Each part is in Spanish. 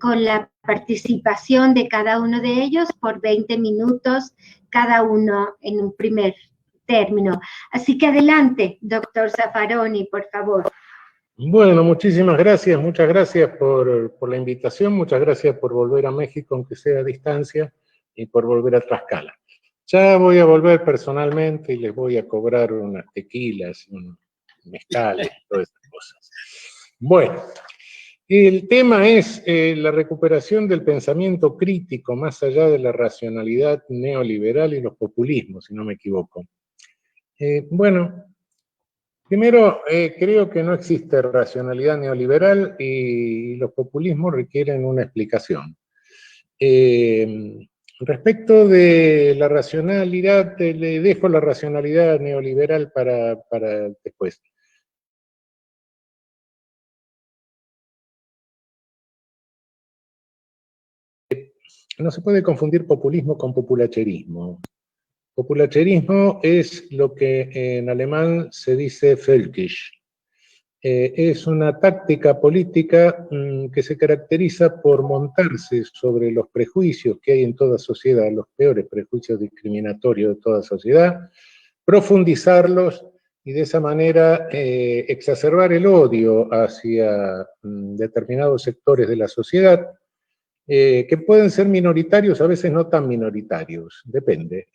con la participación de cada uno de ellos por 20 minutos cada uno en un primer término. Así que adelante, doctor Zaffaroni, por favor. Bueno, muchísimas gracias, muchas gracias por la invitación, muchas gracias por volver a México, aunque sea a distancia, y por volver a Tlaxcala. Ya voy a volver personalmente y les voy a cobrar unas tequilas, unos mezcales, todas esas cosas. Bueno, el tema es la recuperación del pensamiento crítico más allá de la racionalidad neoliberal y los populismos, si no me equivoco. Bueno, primero, creo que no existe racionalidad neoliberal y los populismos requieren una explicación. Respecto de la racionalidad, le dejo la racionalidad neoliberal para después. No se puede confundir populismo con populacherismo. Populacherismo es lo que en alemán se dice völkisch. Es una táctica política que se caracteriza por montarse sobre los prejuicios que hay en toda sociedad, los peores prejuicios discriminatorios de toda sociedad, profundizarlos y de esa manera exacerbar el odio hacia determinados sectores de la sociedad, que pueden ser minoritarios, a veces no tan minoritarios, depende.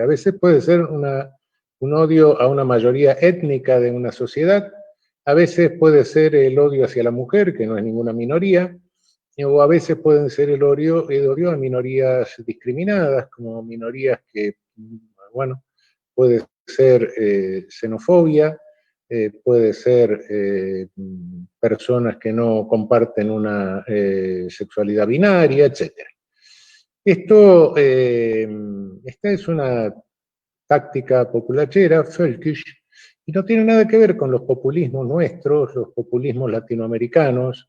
A veces puede ser un odio a una mayoría étnica de una sociedad, a veces puede ser el odio hacia la mujer, que no es ninguna minoría, o a veces pueden ser el odio a minorías discriminadas, como minorías que, bueno, puede ser xenofobia, puede ser personas que no comparten una sexualidad binaria, etc. Esta es una táctica populachera, völkisch, y no tiene nada que ver con los populismos nuestros, los populismos latinoamericanos,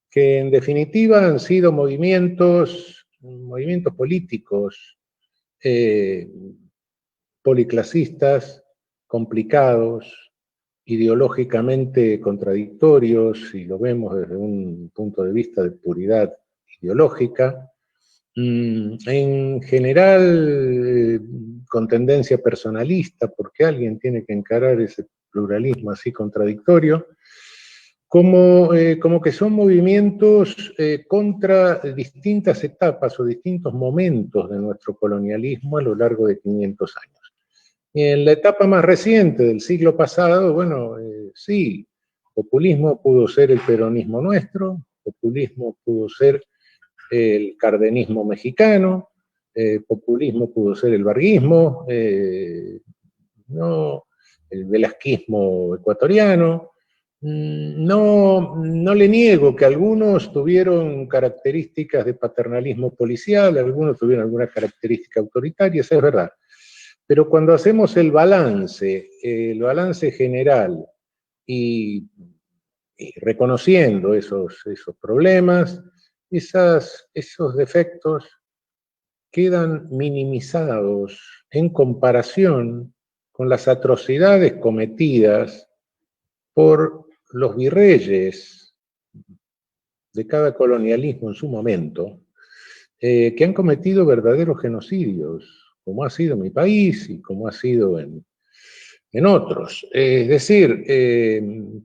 que en definitiva han sido movimientos políticos policlasistas, complicados, ideológicamente contradictorios, si lo vemos desde un punto de vista de puridad ideológica, en general con tendencia personalista, porque alguien tiene que encarar ese pluralismo así contradictorio, como que son movimientos contra distintas etapas o distintos momentos de nuestro colonialismo a lo largo de 500 años. Y en la etapa más reciente del siglo pasado, bueno, sí, populismo pudo ser el peronismo nuestro, populismo pudo ser el cardenismo mexicano, populismo pudo ser el varguismo, no, el velasquismo ecuatoriano. No le niego que algunos tuvieron características de paternalismo policial, algunos tuvieron algunas características autoritarias, es verdad. Pero cuando hacemos el balance general y reconociendo esos problemas, esos defectos quedan minimizados en comparación con las atrocidades cometidas por los virreyes de cada colonialismo en su momento, que han cometido verdaderos genocidios, como ha sido mi país y como ha sido en otros. Es decir,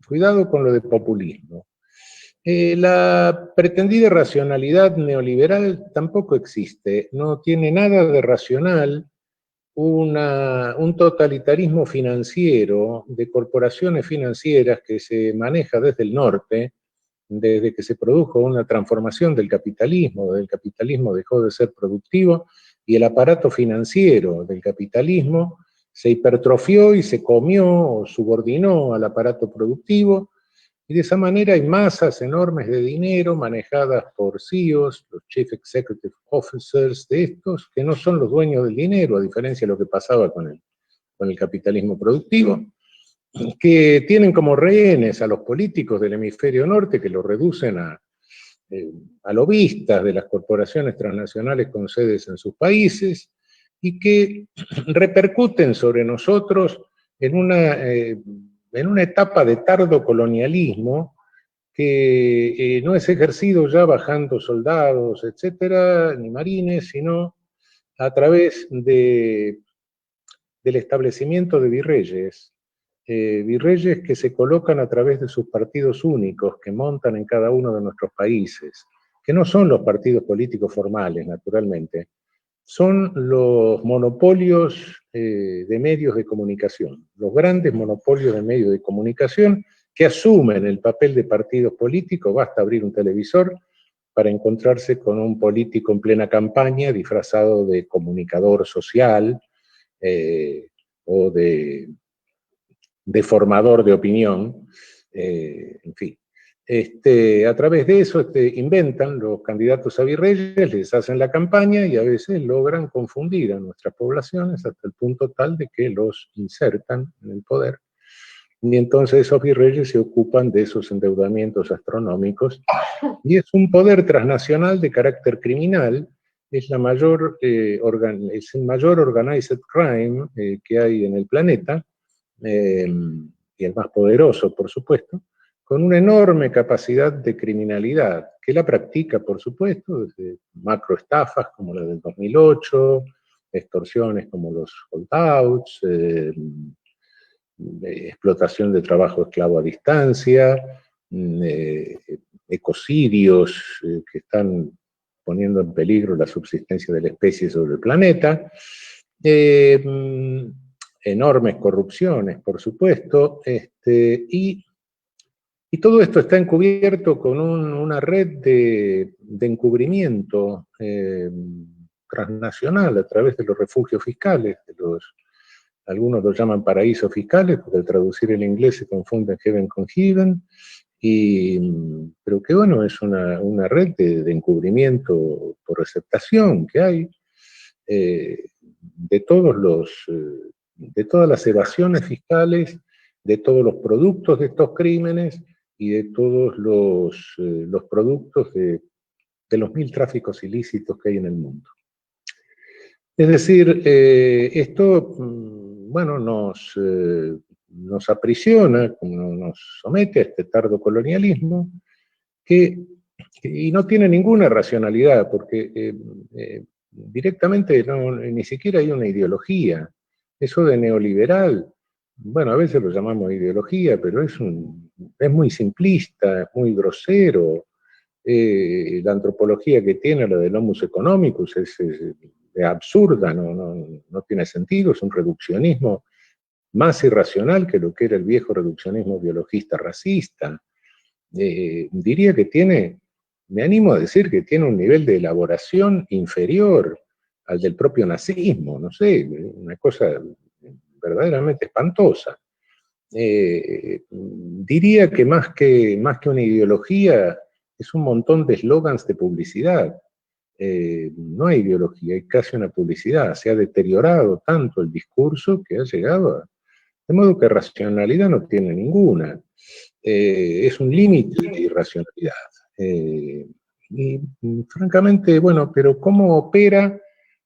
cuidado con lo de populismo. La pretendida racionalidad neoliberal tampoco existe, no tiene nada de racional un totalitarismo financiero de corporaciones financieras que se maneja desde el norte, desde que se produjo una transformación del capitalismo dejó de ser productivo y el aparato financiero del capitalismo se hipertrofió y se comió o subordinó al aparato productivo, y de esa manera hay masas enormes de dinero manejadas por CEOs, los Chief Executive Officers de estos, que no son los dueños del dinero, a diferencia de lo que pasaba con el capitalismo productivo, que tienen como rehenes a los políticos del hemisferio norte, que los reducen a lobistas de las corporaciones transnacionales con sedes en sus países, y que repercuten sobre nosotros en una etapa de tardo colonialismo que no es ejercido ya bajando soldados, etcétera, ni marines, sino a través del establecimiento de virreyes, virreyes que se colocan a través de sus partidos únicos que montan en cada uno de nuestros países, que no son los partidos políticos formales, naturalmente, son los monopolios de medios de comunicación, los grandes monopolios de medios de comunicación que asumen el papel de partidos políticos. Basta abrir un televisor para encontrarse con un político en plena campaña disfrazado de comunicador social o de formador de opinión, en fin. A través de eso inventan los candidatos a virreyes, les hacen la campaña y a veces logran confundir a nuestras poblaciones hasta el punto tal de que los insertan en el poder. Y entonces esos virreyes se ocupan de esos endeudamientos astronómicos. Y es un poder transnacional de carácter criminal, es el mayor organized crime que hay en el planeta, y el más poderoso, por supuesto, con una enorme capacidad de criminalidad, que la practica, por supuesto, desde macroestafas como la del 2008, extorsiones como los holdouts, explotación de trabajo esclavo a distancia, ecocidios que están poniendo en peligro la subsistencia de la especie sobre el planeta, enormes corrupciones, por supuesto, y todo esto está encubierto con una red de encubrimiento transnacional a través de los refugios fiscales, algunos lo llaman paraísos fiscales, porque al traducir el inglés se confunden heaven con heaven, pero que bueno, es una red de encubrimiento por receptación que hay, de todas las evasiones fiscales, de todos los productos de estos crímenes y de todos los productos de los 1000 tráficos ilícitos que hay en el mundo. Es decir, esto, bueno, nos aprisiona, nos somete a este tardo colonialismo, y no tiene ninguna racionalidad, porque directamente ni siquiera hay una ideología. Eso de neoliberal, bueno, a veces lo llamamos ideología, pero es muy simplista, es muy grosero. La antropología que tiene, la del Homus economicus, es absurda, no tiene sentido, es un reduccionismo más irracional que lo que era el viejo reduccionismo biologista racista. Diría que me animo a decir que tiene un nivel de elaboración inferior al del propio nazismo, no sé, una cosa verdaderamente espantosa. Diría que más que una ideología, es un montón de eslogans de publicidad. No hay ideología, hay casi una publicidad. Se ha deteriorado tanto el discurso que ha llegado de modo que racionalidad no tiene ninguna. Es un límite de irracionalidad. Y francamente, bueno, pero ¿cómo opera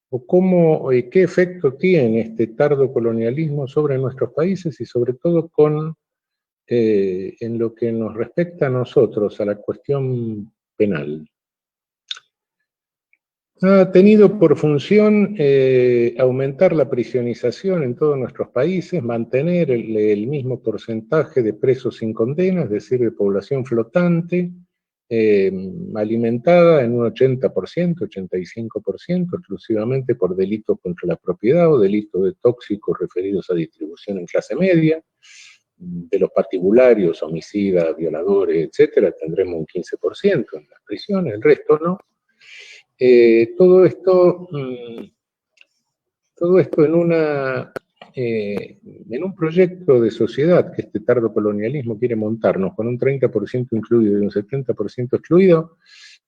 o qué efecto tiene este tardo colonialismo sobre nuestros países y sobre todo en lo que nos respecta a nosotros, a la cuestión penal? Ha tenido por función aumentar la prisionización en todos nuestros países, mantener el mismo porcentaje de presos sin condena, es decir, de población flotante, alimentada en un 80%, 85%, exclusivamente por delitos contra la propiedad o delitos de tóxicos referidos a distribución en clase media. De los patibularios, homicidas, violadores, etcétera, tendremos un 15% en las prisiones, el resto no. Todo esto en un proyecto de sociedad que este tardo colonialismo quiere montarnos, con un 30% incluido y un 70% excluido.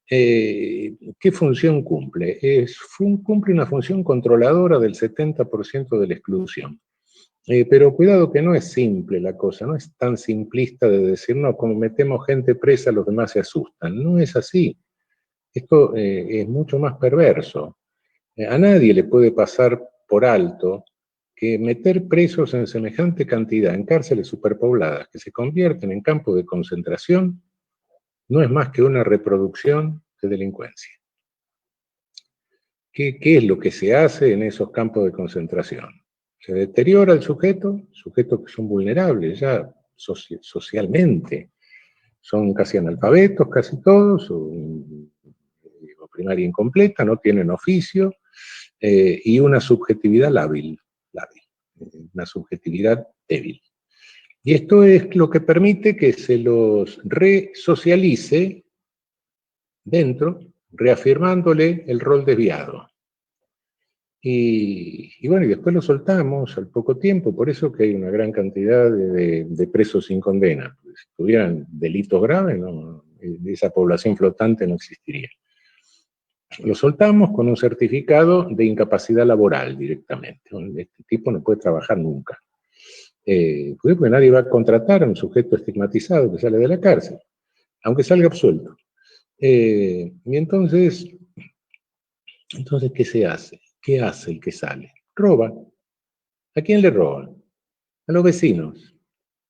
¿Qué función cumple? Cumple una función controladora del 70% de la exclusión. Pero cuidado que no es simple la cosa, no es tan simplista de decir, no, como metemos gente presa, los demás se asustan. No es así. Esto es mucho más perverso. A nadie le puede pasar por alto que meter presos en semejante cantidad en cárceles superpobladas que se convierten en campos de concentración no es más que una reproducción de delincuencia. ¿Qué es lo que se hace en esos campos de concentración? Se deteriora el sujetos que son vulnerables ya socialmente, son casi analfabetos, casi todos, o primaria incompleta, no tienen oficio, y una subjetividad lábil, una subjetividad débil. Y esto es lo que permite que se los resocialice dentro, reafirmándole el rol desviado. Y bueno, y después lo soltamos al poco tiempo, por eso que hay una gran cantidad de presos sin condena. Si tuvieran delitos graves, no, esa población flotante no existiría. Lo soltamos con un certificado de incapacidad laboral directamente. Este tipo no puede trabajar nunca. Porque nadie va a contratar a un sujeto estigmatizado que sale de la cárcel, aunque salga absuelto. Y entonces, ¿qué se hace? ¿Qué hace el que sale? Roba. ¿A quién le roba? A los vecinos.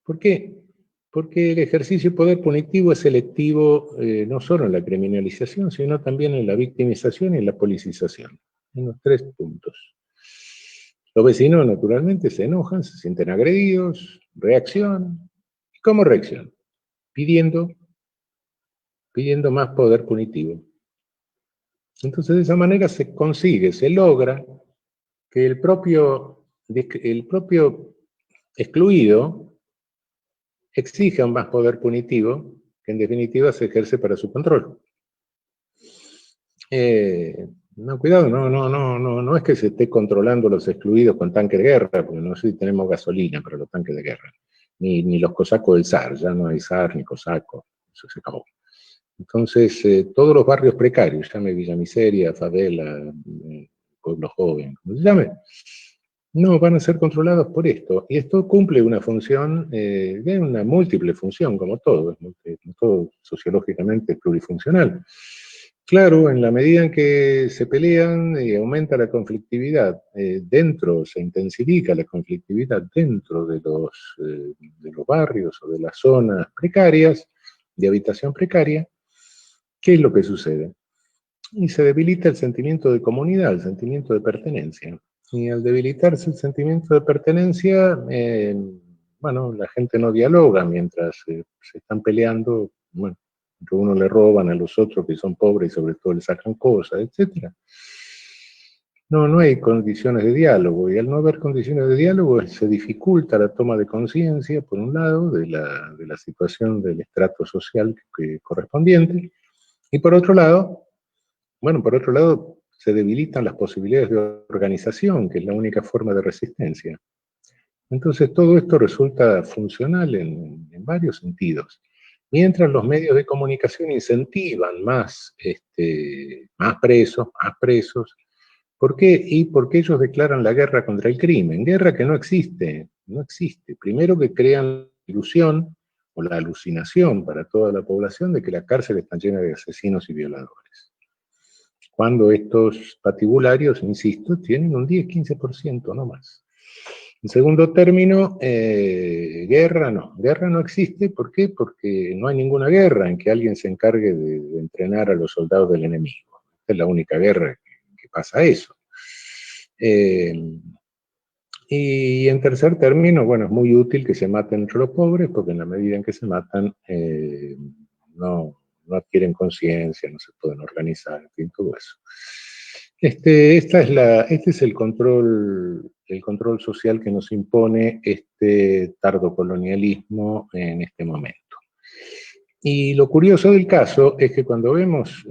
¿Por qué? Porque el ejercicio de poder punitivo es selectivo no solo en la criminalización, sino también en la victimización y en la policización. En los 3 puntos. Los vecinos naturalmente se enojan, se sienten agredidos, reaccionan. ¿Y cómo reaccionan? Pidiendo más poder punitivo. Entonces de esa manera se consigue, se logra que el propio excluido exija un más poder punitivo que en definitiva se ejerce para su control. No, cuidado, no es que se esté controlando los excluidos con tanques de guerra, porque no sé si tenemos gasolina para los tanques de guerra, ni los cosacos del zar, ya no hay zar ni cosaco, eso se acabó. Entonces, todos los barrios precarios, llame Villa Miseria, favela, pueblo joven, como se llame, no van a ser controlados por esto. Y esto cumple una función, una múltiple función, como todo sociológicamente plurifuncional. Claro, en la medida en que se pelean y aumenta la conflictividad se intensifica la conflictividad dentro de los barrios o de las zonas precarias, de habitación precaria, ¿qué es lo que sucede? Y se debilita el sentimiento de comunidad, el sentimiento de pertenencia. Y al debilitarse el sentimiento de pertenencia, la gente no dialoga mientras se están peleando, a uno le roban a los otros que son pobres y sobre todo le sacan cosas, etc. No hay condiciones de diálogo, y al no haber condiciones de diálogo se dificulta la toma de conciencia, por un lado, de la situación del estrato social correspondiente, y por otro lado, se debilitan las posibilidades de organización, que es la única forma de resistencia. Entonces todo esto resulta funcional en varios sentidos. Mientras los medios de comunicación incentivan más presos. ¿Por qué? Porque ellos declaran la guerra contra el crimen. Guerra que no existe. Primero que crean la ilusión o la alucinación para toda la población de que las cárceles están llenas de asesinos y violadores. Cuando estos patibularios, insisto, tienen un 10-15%, no más. En segundo término, guerra no existe. ¿Por qué? Porque no hay ninguna guerra en que alguien se encargue de entrenar a los soldados del enemigo. Esta es la única guerra que pasa eso. Y en tercer término, es muy útil que se maten entre los pobres, porque en la medida en que se matan, no adquieren conciencia, no se pueden organizar, en fin, todo eso. Este es el control social que nos impone este tardocolonialismo en este momento. Y lo curioso del caso es que cuando vemos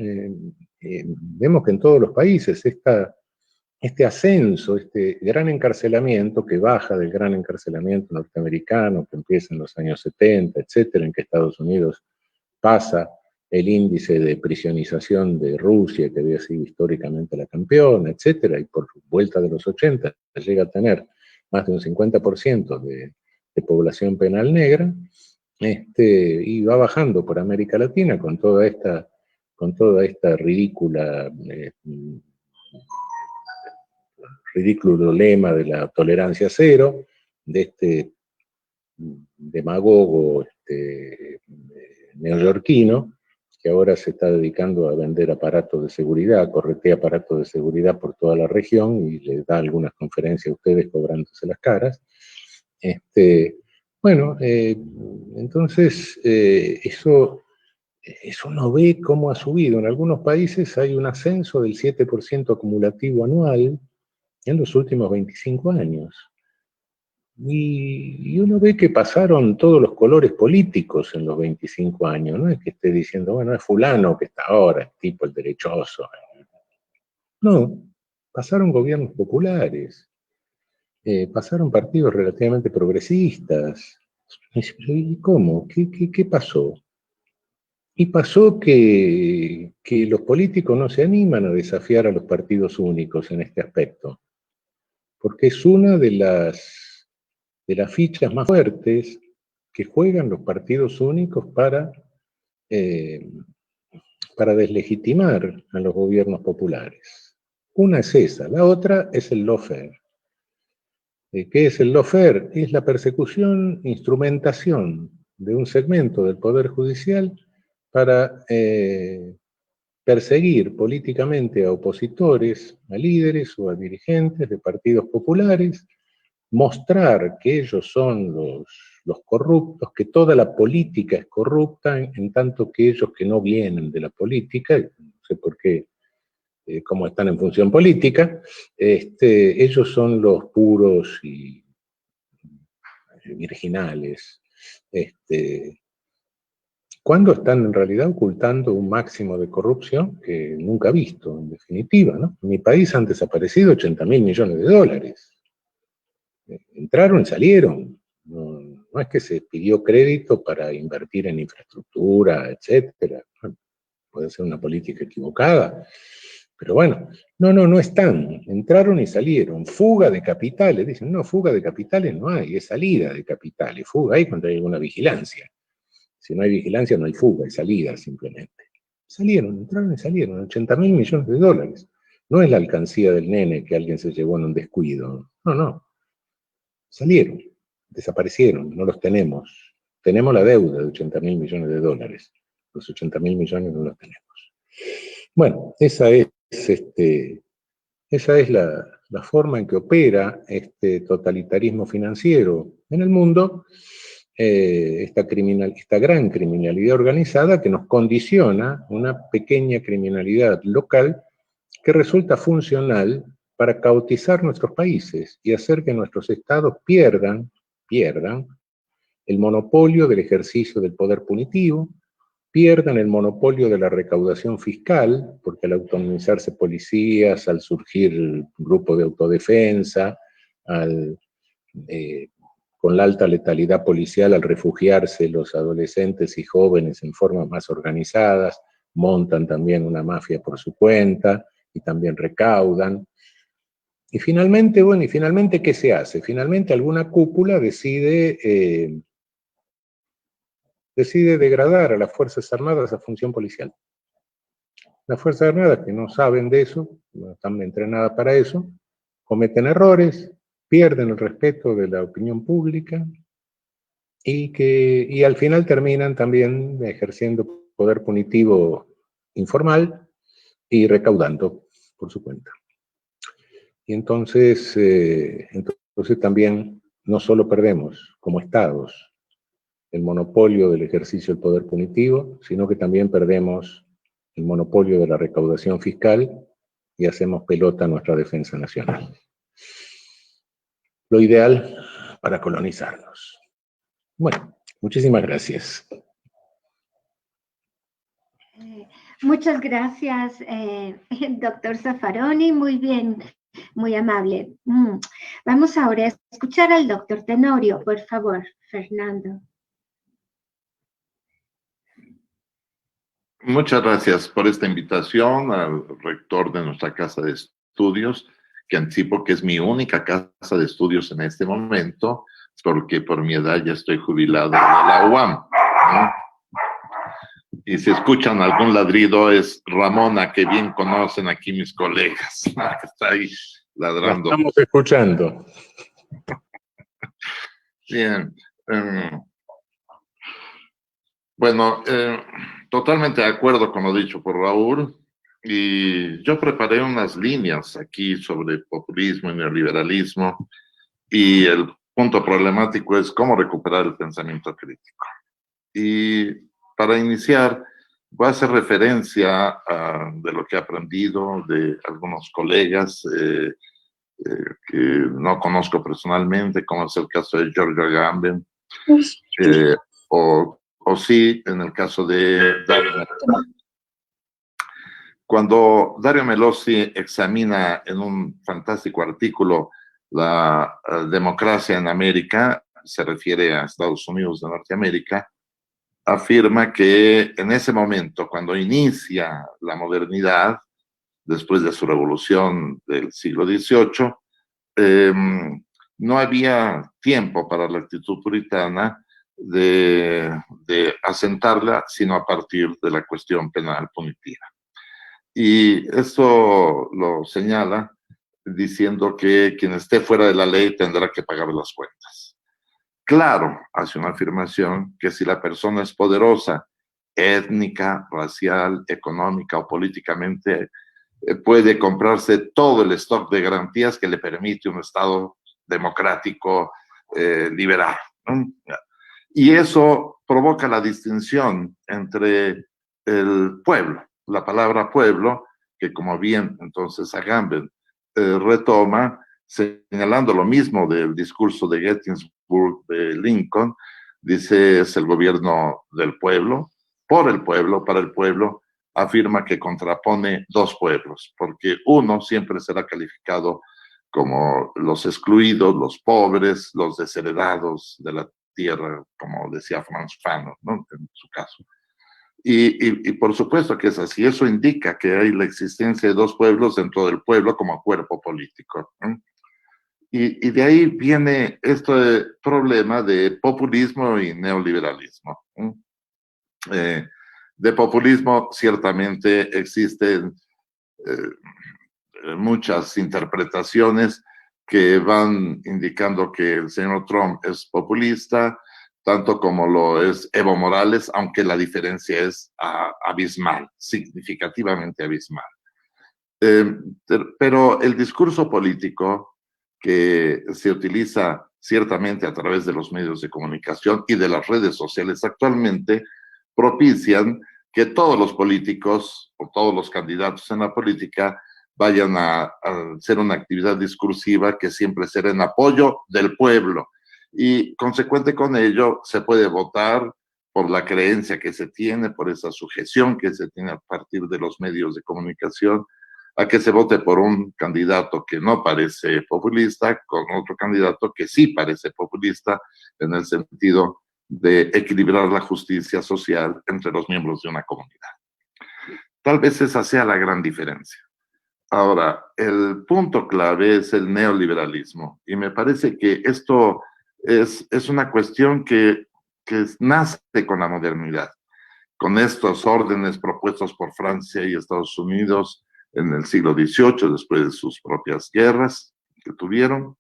que en todos los países este ascenso, este gran encarcelamiento que baja del gran encarcelamiento norteamericano que empieza en los años 70, etcétera, en que Estados Unidos pasa el índice de prisionización de Rusia, que había sido históricamente la campeona, etcétera, y por vuelta de los 80 llega a tener más de un 50% de población penal negra, y va bajando por América Latina con toda esta ridículo lema de la tolerancia cero, de este demagogo neoyorquino, que ahora se está dedicando a vender aparatos de seguridad, corretea aparatos de seguridad por toda la región y le da algunas conferencias a ustedes cobrándose las caras. Bueno, entonces eso uno ve cómo ha subido. En algunos países hay un ascenso del 7% acumulativo anual en los últimos 25 años. Y uno ve que pasaron todos los colores políticos en los 25 años. No es que esté diciendo, bueno, es fulano que está ahora, el tipo, el derechoso. No, pasaron gobiernos populares, pasaron partidos relativamente progresistas. ¿Y cómo? ¿Qué pasó? Y pasó que los políticos no se animan a desafiar a los partidos únicos en este aspecto, porque es una de las fichas más fuertes que juegan los partidos únicos para deslegitimar a los gobiernos populares. Una es esa, la otra es el lawfare. ¿Qué es el lawfare? Es la persecución, instrumentación de un segmento del Poder Judicial para perseguir políticamente a opositores, a líderes o a dirigentes de partidos populares, mostrar que ellos son los corruptos, que toda la política es corrupta, en tanto que ellos que no vienen de la política, no sé por qué, como están en función política, ellos son los puros y virginales, cuando están en realidad ocultando un máximo de corrupción que nunca visto, en definitiva, ¿no? En mi país han desaparecido 80.000 millones de dólares. Entraron y salieron. No es que se pidió crédito para invertir en infraestructura, etcétera. Bueno, puede ser una política equivocada, pero bueno, no están. Entraron y salieron. Fuga de capitales. Dicen, no, fuga de capitales no hay, es salida de capitales. Fuga hay cuando hay alguna vigilancia. Si no hay vigilancia, no hay fuga, hay salida simplemente. Salieron, entraron y salieron, 80.000 millones de dólares. No es la alcancía del nene que alguien se llevó en un descuido. No. Salieron, desaparecieron, no los tenemos. Tenemos la deuda de 80.000 millones de dólares. Los 80.000 millones no los tenemos. Bueno, esa es la forma en que opera este totalitarismo financiero en el mundo. Esta gran criminalidad organizada que nos condiciona una pequeña criminalidad local que resulta funcional para caotizar nuestros países y hacer que nuestros estados pierdan el monopolio del ejercicio del poder punitivo, pierdan el monopolio de la recaudación fiscal, porque al autonomizarse policías, al surgir grupos de autodefensa, con la alta letalidad policial, al refugiarse los adolescentes y jóvenes en formas más organizadas, montan también una mafia por su cuenta y también recaudan. Y finalmente, ¿qué se hace? Finalmente alguna cúpula decide degradar a las Fuerzas Armadas a función policial. Las Fuerzas Armadas, que no saben de eso, no están entrenadas para eso, cometen errores, pierden el respeto de la opinión pública y al final terminan también ejerciendo poder punitivo informal y recaudando por su cuenta. Y entonces también no solo perdemos como estados el monopolio del ejercicio del poder punitivo, sino que también perdemos el monopolio de la recaudación fiscal y hacemos pelota a nuestra defensa nacional. Lo ideal para colonizarnos. Bueno, muchísimas gracias. Muchas gracias, doctor Zaffaroni, muy bien, muy amable. Vamos ahora a escuchar al doctor Tenorio, por favor, Fernando. Muchas gracias por esta invitación al rector de nuestra casa de estudios, que anticipo que es mi única casa de estudios en este momento, porque por mi edad ya estoy jubilado de la UAM, ¿no? Y si escuchan algún ladrido es Ramona, que bien conocen aquí mis colegas, que está ahí ladrando. La estamos escuchando. Bien. Bueno, Totalmente de acuerdo con lo dicho por Raúl. Y yo preparé unas líneas aquí sobre populismo y neoliberalismo. Y el punto problemático es cómo recuperar el pensamiento crítico. Y para iniciar, voy a hacer referencia de lo que he aprendido de algunos colegas que no conozco personalmente, como es el caso de Giorgio Agamben, o sí, en el caso de Dario Melosi. Cuando Dario Melosi examina en un fantástico artículo la democracia en América, se refiere a Estados Unidos de Norteamérica, afirma que en ese momento, cuando inicia la modernidad, después de su revolución del siglo XVIII, no había tiempo para la actitud puritana de asentarla, sino a partir de la cuestión penal punitiva. Y esto lo señala diciendo que quien esté fuera de la ley tendrá que pagar las cuentas. Claro, hace una afirmación que si la persona es poderosa, étnica, racial, económica o políticamente, puede comprarse todo el stock de garantías que le permite un Estado democrático liberal, ¿no? Y eso provoca la distinción entre el pueblo, la palabra pueblo, que como bien entonces Agamben retoma, señalando lo mismo del discurso de Gettysburg de Lincoln, dice es el gobierno del pueblo, por el pueblo, para el pueblo, afirma que contrapone dos pueblos, porque uno siempre será calificado como los excluidos, los pobres, los desheredados de la tierra, como decía Franz Fanon, ¿no? En su caso. Y por supuesto que es así. Eso indica que hay la existencia de dos pueblos dentro del pueblo como cuerpo político, ¿no? Y de ahí viene este problema de populismo y neoliberalismo, ¿no? De populismo ciertamente existen muchas interpretaciones que van indicando que el señor Trump es populista, tanto como lo es Evo Morales, aunque la diferencia es abismal, significativamente abismal. Pero el discurso político que se utiliza ciertamente a través de los medios de comunicación y de las redes sociales actualmente propician que todos los políticos o todos los candidatos en la política vayan a hacer una actividad discursiva que siempre será en apoyo del pueblo. Y consecuente con ello, se puede votar por la creencia que se tiene, por esa sujeción que se tiene a partir de los medios de comunicación, a que se vote por un candidato que no parece populista, con otro candidato que sí parece populista, en el sentido de equilibrar la justicia social entre los miembros de una comunidad. Tal vez esa sea la gran diferencia. Ahora, el punto clave es el neoliberalismo, y me parece que esto es una cuestión que nace con la modernidad, con estos órdenes propuestos por Francia y Estados Unidos en el siglo XVIII, después de sus propias guerras que tuvieron,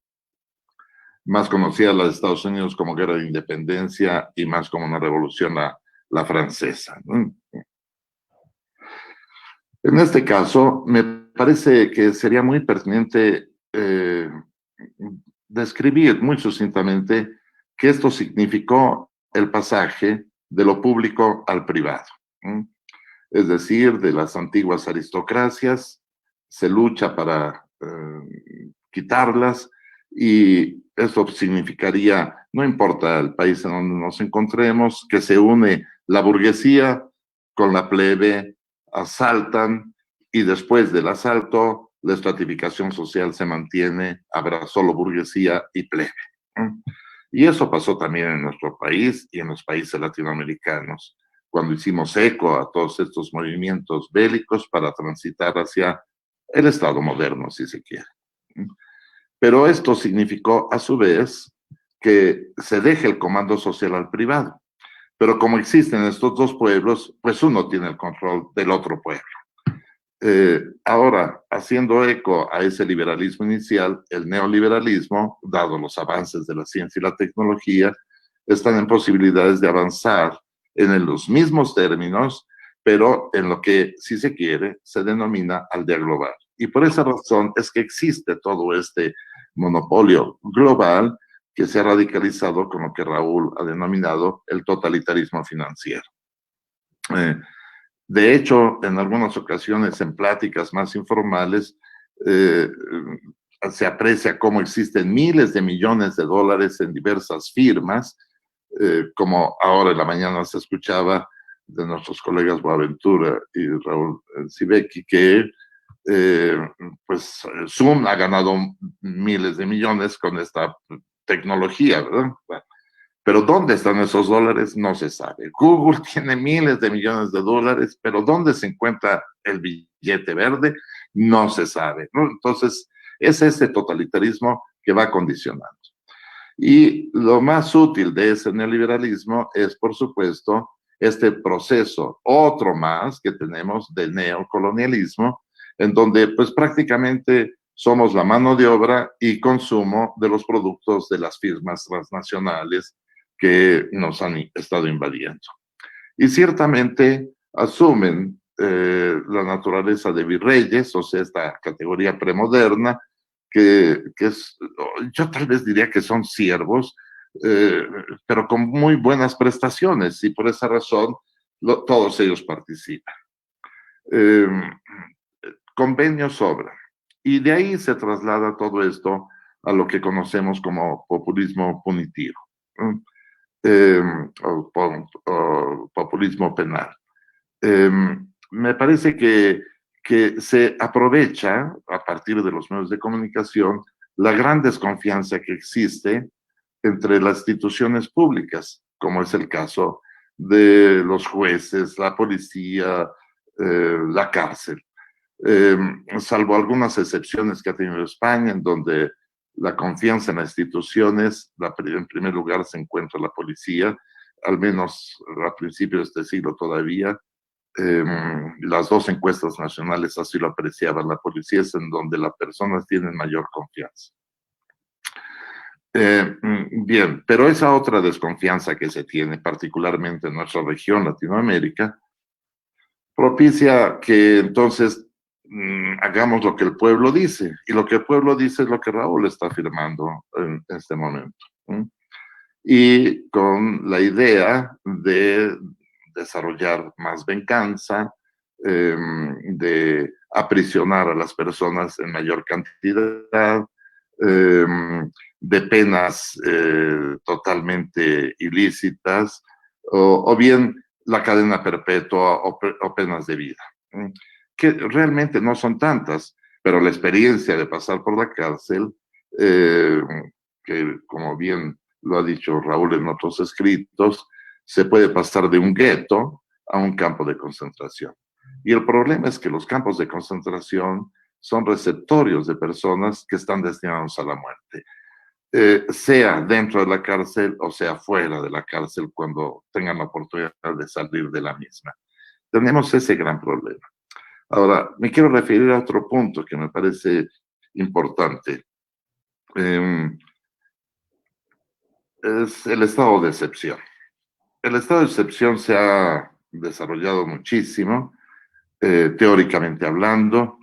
más conocida la de Estados Unidos como Guerra de Independencia y más como una revolución la francesa, ¿no? En este caso, me parece que sería muy pertinente describir muy sucintamente que esto significó el pasaje de lo público al privado, ¿no? Es decir, de las antiguas aristocracias, se lucha para quitarlas, y eso significaría, no importa el país en donde nos encontremos, que se une la burguesía con la plebe, asaltan, y después del asalto la estratificación social se mantiene, habrá solo burguesía y plebe. Y eso pasó también en nuestro país y en los países latinoamericanos, cuando hicimos eco a todos estos movimientos bélicos para transitar hacia el Estado moderno, si se quiere. Pero esto significó, a su vez, que se deje el comando social al privado. Pero como existen estos dos pueblos, pues uno tiene el control del otro pueblo. Ahora, haciendo eco a ese liberalismo inicial, el neoliberalismo, dado los avances de la ciencia y la tecnología, están en posibilidades de avanzar en los mismos términos pero en lo que, si se quiere, se denomina aldea global. Y por esa razón es que existe todo este monopolio global que se ha radicalizado con lo que Raúl ha denominado el totalitarismo financiero. De hecho, en algunas ocasiones, en pláticas más informales, se aprecia cómo existen miles de millones de dólares en diversas firmas, como ahora en la mañana se escuchaba de nuestros colegas Boaventura y Raúl Sibeki, que pues Zoom ha ganado miles de millones con esta tecnología, ¿verdad? Bueno, pero ¿dónde están esos dólares? No se sabe. Google tiene miles de millones de dólares, pero ¿dónde se encuentra el billete verde? No se sabe, ¿no? Entonces, es ese totalitarismo que va condicionando. Y lo más útil de ese neoliberalismo es, por supuesto, este proceso, otro más que tenemos de neocolonialismo, en donde pues prácticamente somos la mano de obra y consumo de los productos de las firmas transnacionales que nos han estado invadiendo. Y ciertamente asumen la naturaleza de virreyes, o sea, esta categoría premoderna, que es, yo tal vez diría que son siervos, pero con muy buenas prestaciones, y por esa razón todos ellos participan. Convenios sobran. Y de ahí se traslada todo esto a lo que conocemos como populismo punitivo, o populismo penal. Me parece que se aprovecha a partir de los medios de comunicación la gran desconfianza que existe entre las instituciones públicas, como es el caso de los jueces, la policía, la cárcel. Salvo algunas excepciones que ha tenido España, en donde la confianza en las instituciones, en primer lugar se encuentra la policía, al menos a principios de este siglo todavía. Las dos encuestas nacionales así lo apreciaban. La policía es en donde las personas tienen mayor confianza. Bien, pero esa otra desconfianza que se tiene, particularmente en nuestra región, Latinoamérica, propicia que entonces hagamos lo que el pueblo dice, y lo que el pueblo dice es lo que Raúl está afirmando en este momento. Y con la idea de desarrollar más venganza, de aprisionar a las personas en mayor cantidad, de penas totalmente ilícitas, o bien la cadena perpetua o penas de vida, que realmente no son tantas, pero la experiencia de pasar por la cárcel, que como bien lo ha dicho Raúl en otros escritos, se puede pasar de un gueto a un campo de concentración. Y el problema es que los campos de concentración son receptorios de personas que están destinados a la muerte, sea dentro de la cárcel o sea fuera de la cárcel cuando tengan la oportunidad de salir de la misma. Tenemos ese gran problema. Ahora, me quiero referir a otro punto que me parece importante. Es el estado de excepción. El estado de excepción se ha desarrollado muchísimo, teóricamente hablando,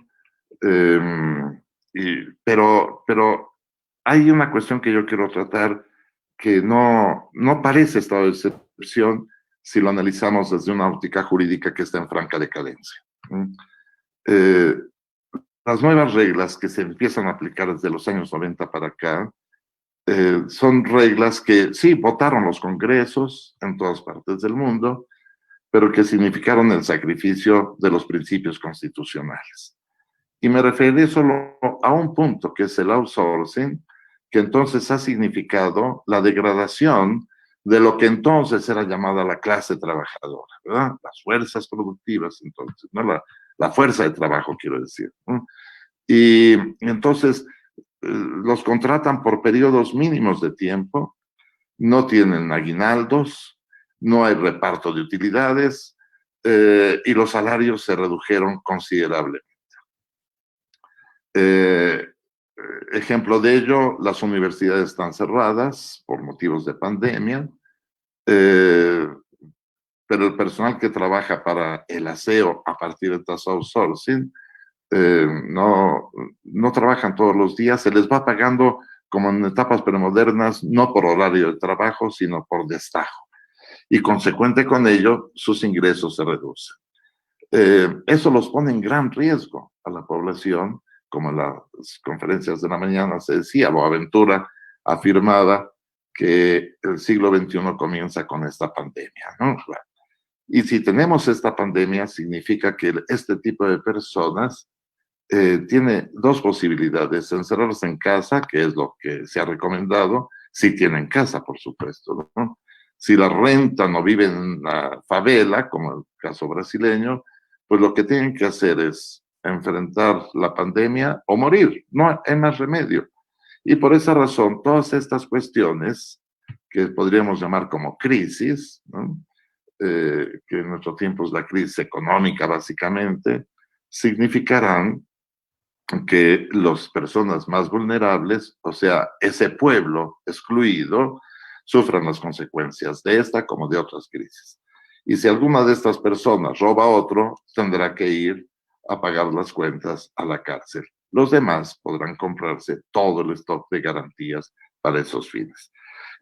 pero hay una cuestión que yo quiero tratar que no parece estado de excepción si lo analizamos desde una óptica jurídica que está en franca decadencia. Las nuevas reglas que se empiezan a aplicar desde los años 90 para acá son reglas que sí votaron los congresos en todas partes del mundo, pero que significaron el sacrificio de los principios constitucionales. Y me referiré solo a un punto, que es el outsourcing, que entonces ha significado la degradación de lo que entonces era llamada la clase trabajadora, ¿verdad? Las fuerzas productivas, entonces, ¿no? La fuerza de trabajo, quiero decir, ¿no? Y entonces los contratan por periodos mínimos de tiempo, no tienen aguinaldos, no hay reparto de utilidades, y los salarios se redujeron considerablemente. Ejemplo de ello, las universidades están cerradas por motivos de pandemia, pero el personal que trabaja para el aseo a partir de tasa outsourcing no trabajan todos los días, se les va pagando como en etapas premodernas, no por horario de trabajo, sino por destajo. Y consecuente con ello, sus ingresos se reducen. Eso los pone en gran riesgo a la población, como en las conferencias de la mañana se decía, Boaventura afirmaba que el siglo XXI comienza con esta pandemia, ¿no? Y si tenemos esta pandemia, significa que este tipo de personas tiene dos posibilidades: encerrarse en casa, que es lo que se ha recomendado, si tienen casa, por supuesto, ¿no? Si la rentan o viven en la favela, como el caso brasileño, pues lo que tienen que hacer es enfrentar la pandemia o morir, no hay más remedio. Y por esa razón, todas estas cuestiones que podríamos llamar como crisis, ¿no? Que en nuestro tiempo es la crisis económica básicamente, significarán que las personas más vulnerables, o sea, ese pueblo excluido, sufran las consecuencias de esta como de otras crisis. Y si alguna de estas personas roba a otro, tendrá que ir a pagar las cuentas a la cárcel. Los demás podrán comprarse todo el stock de garantías para esos fines.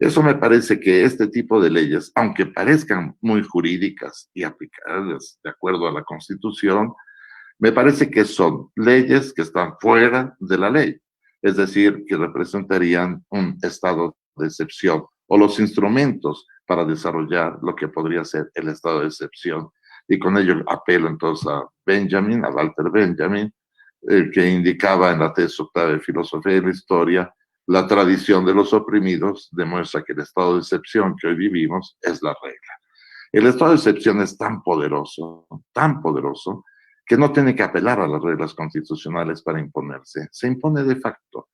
Eso me parece que este tipo de leyes, aunque parezcan muy jurídicas y aplicables de acuerdo a la Constitución, me parece que son leyes que están fuera de la ley, es decir, que representarían un estado de excepción o los instrumentos para desarrollar lo que podría ser el estado de excepción. Y con ello apelo entonces a Benjamin, a Walter Benjamin, que indicaba en la tesis octava de Filosofía de la Historia, la tradición de los oprimidos demuestra que el estado de excepción que hoy vivimos es la regla. El estado de excepción es tan poderoso, que no tiene que apelar a las reglas constitucionales para imponerse. Se impone de facto,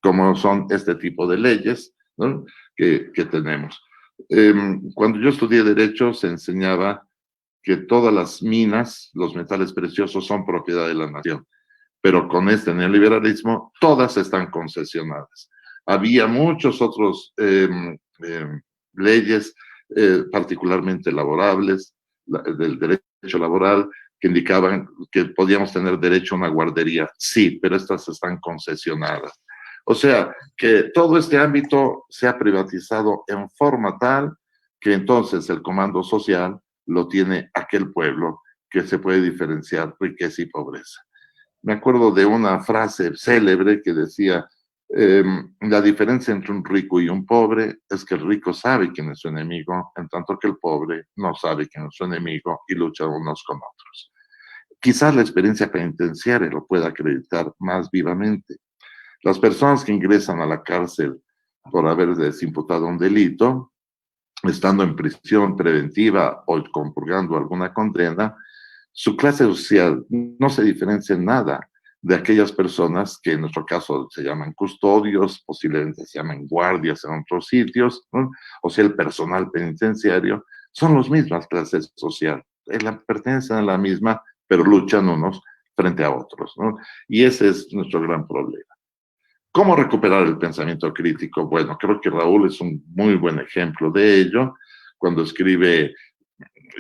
como son este tipo de leyes, ¿no? que tenemos. Cuando yo estudié Derecho, se enseñaba que todas las minas, los metales preciosos, son propiedad de la nación. Pero con este neoliberalismo, todas están concesionadas. Había muchos otros leyes particularmente laborables, del derecho laboral, que indicaban que podíamos tener derecho a una guardería. Sí, pero estas están concesionadas. O sea, que todo este ámbito se ha privatizado en forma tal que entonces el comando social lo tiene aquel pueblo que se puede diferenciar riqueza y pobreza. Me acuerdo de una frase célebre que decía, la diferencia entre un rico y un pobre es que el rico sabe quién es su enemigo, en tanto que el pobre no sabe quién es su enemigo y lucha unos con otros. Quizás la experiencia penitenciaria lo pueda acreditar más vivamente. Las personas que ingresan a la cárcel por haberles imputado un delito, estando en prisión preventiva o compurgando alguna condena, su clase social no se diferencia en nada de aquellas personas que en nuestro caso se llaman custodios, posiblemente se llaman guardias en otros sitios, ¿no? O sea, el personal penitenciario, son las mismas clases sociales, pertenecen a la misma, pero luchan unos frente a otros, ¿no? Y ese es nuestro gran problema. ¿Cómo recuperar el pensamiento crítico? Bueno, creo que Raúl es un muy buen ejemplo de ello. Cuando escribe,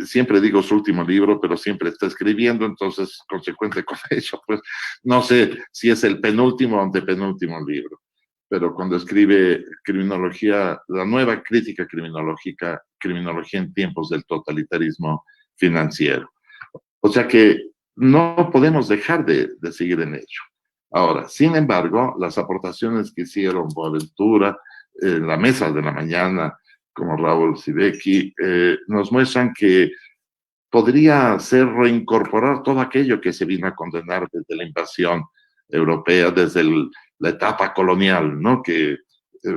siempre digo su último libro, pero siempre está escribiendo, entonces, consecuente con ello, pues no sé si es el penúltimo o antepenúltimo libro, pero cuando escribe Criminología, la nueva crítica criminológica, criminología en tiempos del totalitarismo financiero. O sea que no podemos dejar de seguir en ello. Ahora, sin embargo, las aportaciones que hicieron Boaventura, la mesa de la mañana, como Raúl Sibeki, nos muestran que podría ser reincorporar todo aquello que se vino a condenar desde la invasión europea, desde la etapa colonial, ¿no? Que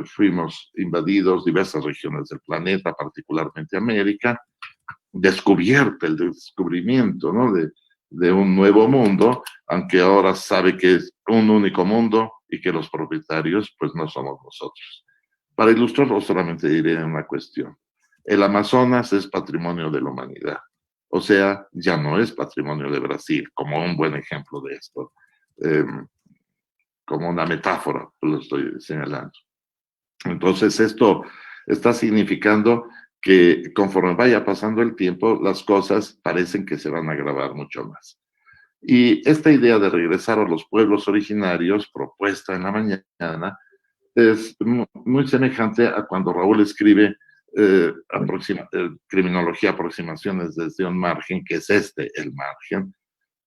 fuimos invadidos diversas regiones del planeta, particularmente América, descubierto el descubrimiento, ¿no? de un nuevo mundo, aunque ahora sabe que es un único mundo y que los propietarios pues no somos nosotros. Para ilustrarlo solamente diré una cuestión. El Amazonas es patrimonio de la humanidad. O sea, ya no es patrimonio de Brasil, como un buen ejemplo de esto. Como una metáfora, lo estoy señalando. Entonces, esto está significando que conforme vaya pasando el tiempo, las cosas parecen que se van a agravar mucho más. Y esta idea de regresar a los pueblos originarios, propuesta en la mañana, es muy semejante a cuando Raúl escribe Criminología, aproximaciones desde un margen, que es el margen,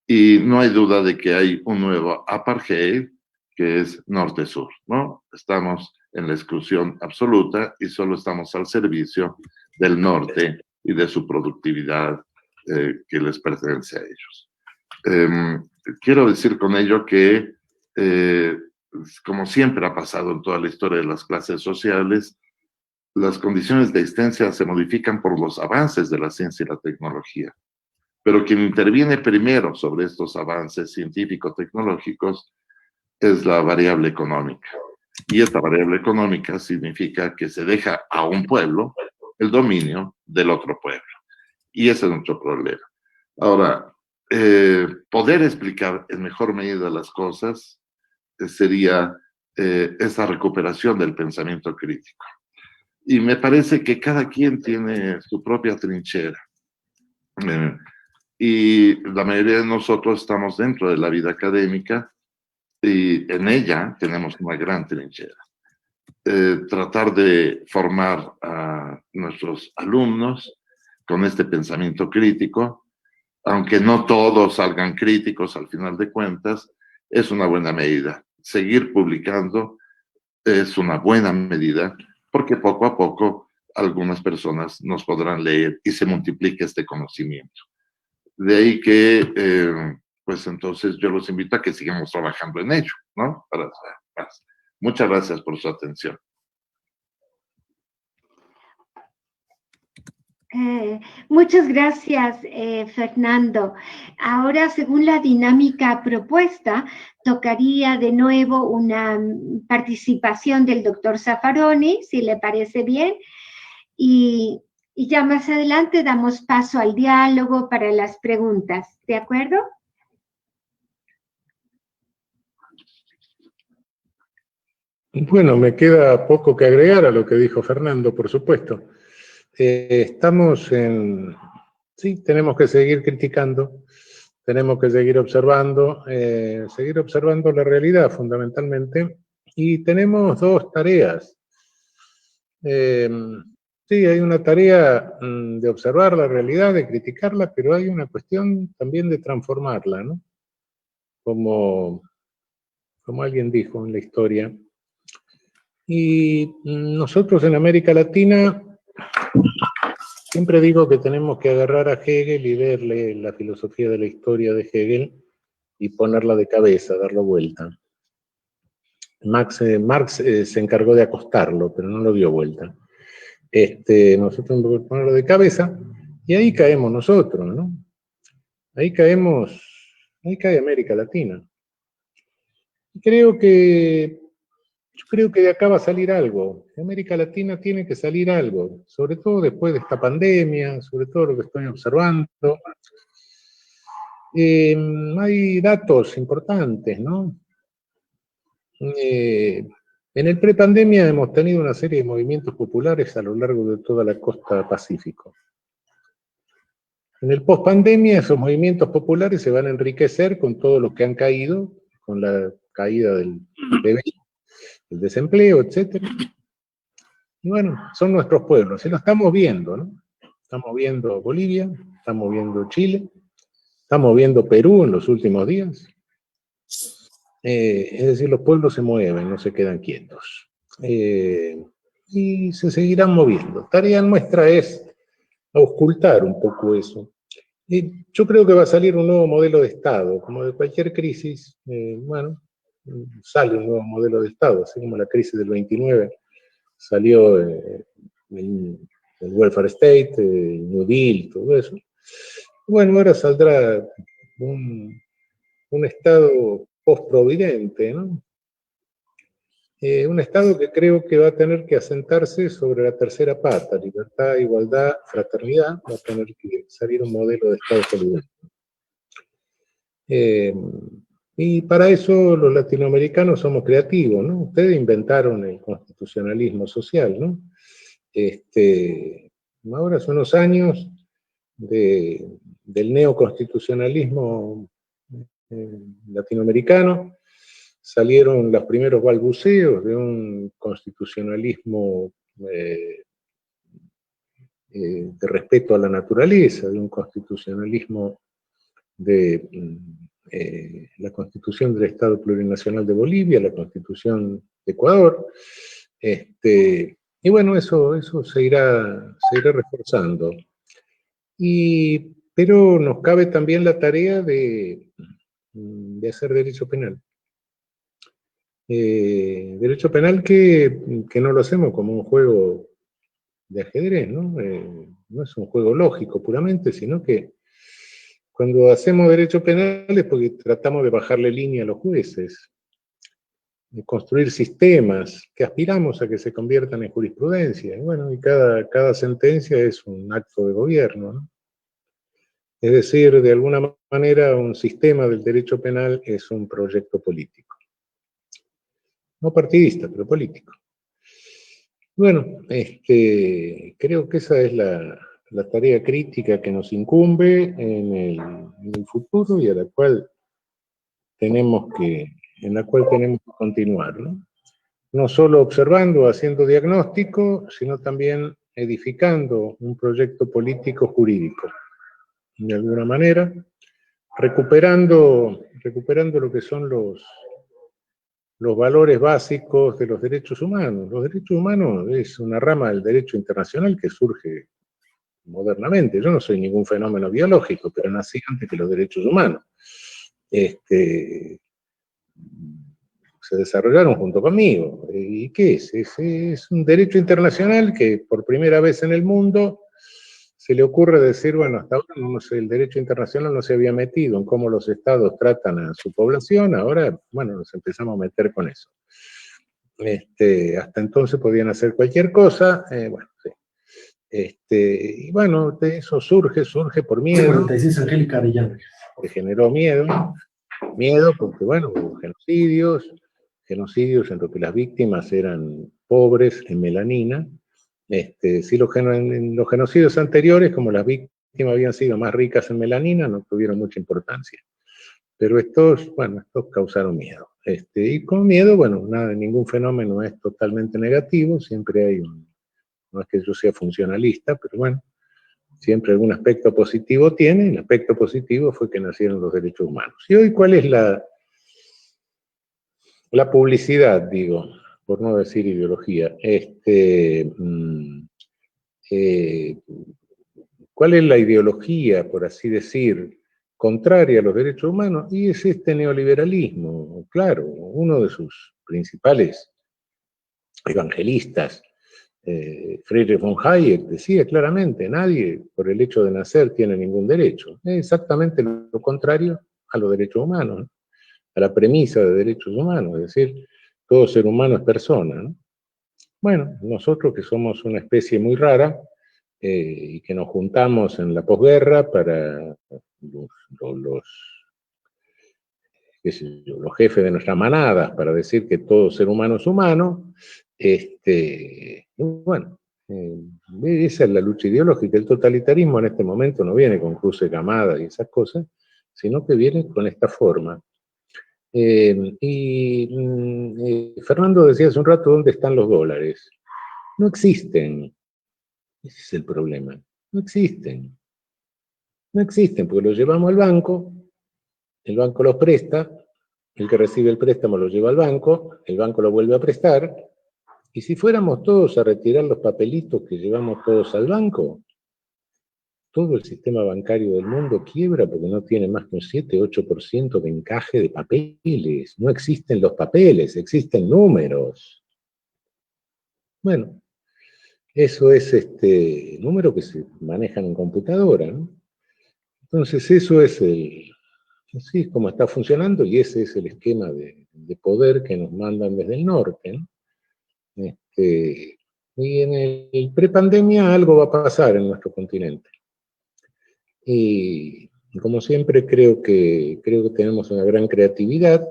y no hay duda de que hay un nuevo apartheid, que es norte-sur, ¿no? Estamos en la exclusión absoluta y solo estamos al servicio del norte y de su productividad que les pertenece a ellos. Quiero decir con ello que, como siempre ha pasado en toda la historia de las clases sociales, las condiciones de existencia se modifican por los avances de la ciencia y la tecnología. Pero quien interviene primero sobre estos avances científico-tecnológicos es la variable económica. Y esta variable económica significa que se deja a un pueblo el dominio del otro pueblo. Y ese es nuestro problema. Ahora, poder explicar en mejor medida las cosas sería esa recuperación del pensamiento crítico. Y me parece que cada quien tiene su propia trinchera. Y la mayoría de nosotros estamos dentro de la vida académica y en ella tenemos una gran trinchera. Tratar de formar a nuestros alumnos con este pensamiento crítico, aunque no todos salgan críticos al final de cuentas, es una buena medida. Seguir publicando es una buena medida, porque poco a poco algunas personas nos podrán leer y se multiplica este conocimiento. De ahí que, pues entonces yo los invito a que sigamos trabajando en ello, ¿no? Muchas gracias por su atención. Muchas gracias, Fernando. Ahora, según la dinámica propuesta, tocaría de nuevo una participación del doctor Zaffaroni, si le parece bien, y ya más adelante damos paso al diálogo para las preguntas. ¿De acuerdo? Bueno, me queda poco que agregar a lo que dijo Fernando, por supuesto. Estamos en... Sí, tenemos que seguir criticando, tenemos que seguir observando la realidad fundamentalmente, y tenemos dos tareas. Sí, hay una tarea de observar la realidad, de criticarla, pero hay una cuestión también de transformarla, ¿no? Como alguien dijo en la historia. Y nosotros en América Latina, siempre digo que tenemos que agarrar a Hegel y verle la filosofía de la historia de Hegel y ponerla de cabeza, darlo vuelta. Marx se encargó de acostarlo, pero no lo dio vuelta. Nosotros tenemos que ponerlo de cabeza, y ahí caemos nosotros, ¿no? Ahí cae América Latina. Yo creo que de acá va a salir algo. De América Latina tiene que salir algo, sobre todo después de esta pandemia, sobre todo lo que estoy observando. Hay datos importantes, ¿no? En el prepandemia hemos tenido una serie de movimientos populares a lo largo de toda la costa Pacífico. En el pospandemia esos movimientos populares se van a enriquecer con todos los que han caído, con la caída del PBI, el desempleo, etc. Y bueno, son nuestros pueblos, y lo estamos viendo, ¿no? Estamos viendo Bolivia, estamos viendo Chile, estamos viendo Perú en los últimos días. Es decir, los pueblos se mueven, no se quedan quietos. Y se seguirán moviendo. Tarea nuestra es auscultar un poco eso. Y yo creo que va a salir un nuevo modelo de Estado, como de cualquier crisis, sale un nuevo modelo de Estado, así como la crisis del 29 salió el welfare state, el New Deal, todo eso. Bueno, ahora saldrá un Estado post-providente, ¿no? Un Estado que creo que va a tener que asentarse sobre la tercera pata, libertad, igualdad, fraternidad, va a tener que salir un modelo de Estado solidario. Y para eso los latinoamericanos somos creativos, ¿no? Ustedes inventaron el constitucionalismo social, ¿no? ahora hace unos años, del neoconstitucionalismo latinoamericano, salieron los primeros balbuceos de un constitucionalismo de respeto a la naturaleza, de un constitucionalismo de la Constitución del Estado Plurinacional de Bolivia, la Constitución de Ecuador, y bueno, eso se irá reforzando. Pero nos cabe también la tarea de hacer derecho penal. Derecho penal que no lo hacemos como un juego de ajedrez, ¿no? No es un juego lógico puramente, sino que cuando hacemos derecho penal es porque tratamos de bajarle línea a los jueces, de construir sistemas que aspiramos a que se conviertan en jurisprudencia. Y bueno, y cada sentencia es un acto de gobierno, ¿no? Es decir, de alguna manera un sistema del derecho penal es un proyecto político. No partidista, pero político. Bueno, creo que esa es la tarea crítica que nos incumbe en el futuro y en la cual tenemos que continuar, ¿no? No solo observando, haciendo diagnóstico, sino también edificando un proyecto político jurídico. De alguna manera, recuperando lo que son los valores básicos de los derechos humanos. Los derechos humanos es una rama del derecho internacional que surge modernamente. Yo no soy ningún fenómeno biológico, pero nací antes que los derechos humanos. Se desarrollaron junto conmigo. ¿Y qué es? Es un derecho internacional que por primera vez en el mundo se le ocurre decir, bueno, hasta ahora el derecho internacional no se había metido en cómo los estados tratan a su población, ahora, bueno, nos empezamos a meter con eso. Hasta entonces podían hacer cualquier cosa, bueno, sí. Y bueno, de eso surge por miedo. 46 Angélica Arellano. Que generó miedo porque, bueno, hubo genocidios en los que las víctimas eran pobres en melanina. Sí, en los genocidios anteriores, como las víctimas habían sido más ricas en melanina, no tuvieron mucha importancia. Pero estos causaron miedo. Y con miedo, bueno, ningún fenómeno es totalmente negativo, siempre hay no es que yo sea funcionalista, pero bueno, siempre algún aspecto positivo tiene, y el aspecto positivo fue que nacieron los derechos humanos. Y hoy, ¿cuál es la publicidad, digo, por no decir ideología? ¿Cuál es la ideología, por así decir, contraria a los derechos humanos? Y es este neoliberalismo, claro, uno de sus principales evangelistas, Friedrich von Hayek, decía claramente, nadie por el hecho de nacer tiene ningún derecho. Es exactamente lo contrario a los derechos humanos, ¿no? A la premisa de derechos humanos, es decir, todo ser humano es persona, ¿no? Bueno, nosotros que somos una especie muy rara y que nos juntamos en la posguerra para los jefes de nuestras manadas para decir que todo ser humano es humano, bueno, esa es la lucha ideológica. El totalitarismo en este momento no viene con cruce de camadas y esas cosas, sino que viene con esta forma. Fernando decía hace un rato, ¿dónde están los dólares? No existen. Ese es el problema. No existen. No existen, porque los llevamos al banco, el banco los presta, el que recibe el préstamo lo lleva al banco, el banco lo vuelve a prestar, y si fuéramos todos a retirar los papelitos que llevamos todos al banco, todo el sistema bancario del mundo quiebra porque no tiene más que un 7-8% de encaje de papeles. No existen los papeles, existen números. Bueno, eso es número que se manejan en computadora, ¿no? Entonces eso es así es como está funcionando y ese es el esquema de poder que nos mandan desde el norte, ¿no? Y en el prepandemia algo va a pasar en nuestro continente. Y como siempre creo que tenemos una gran creatividad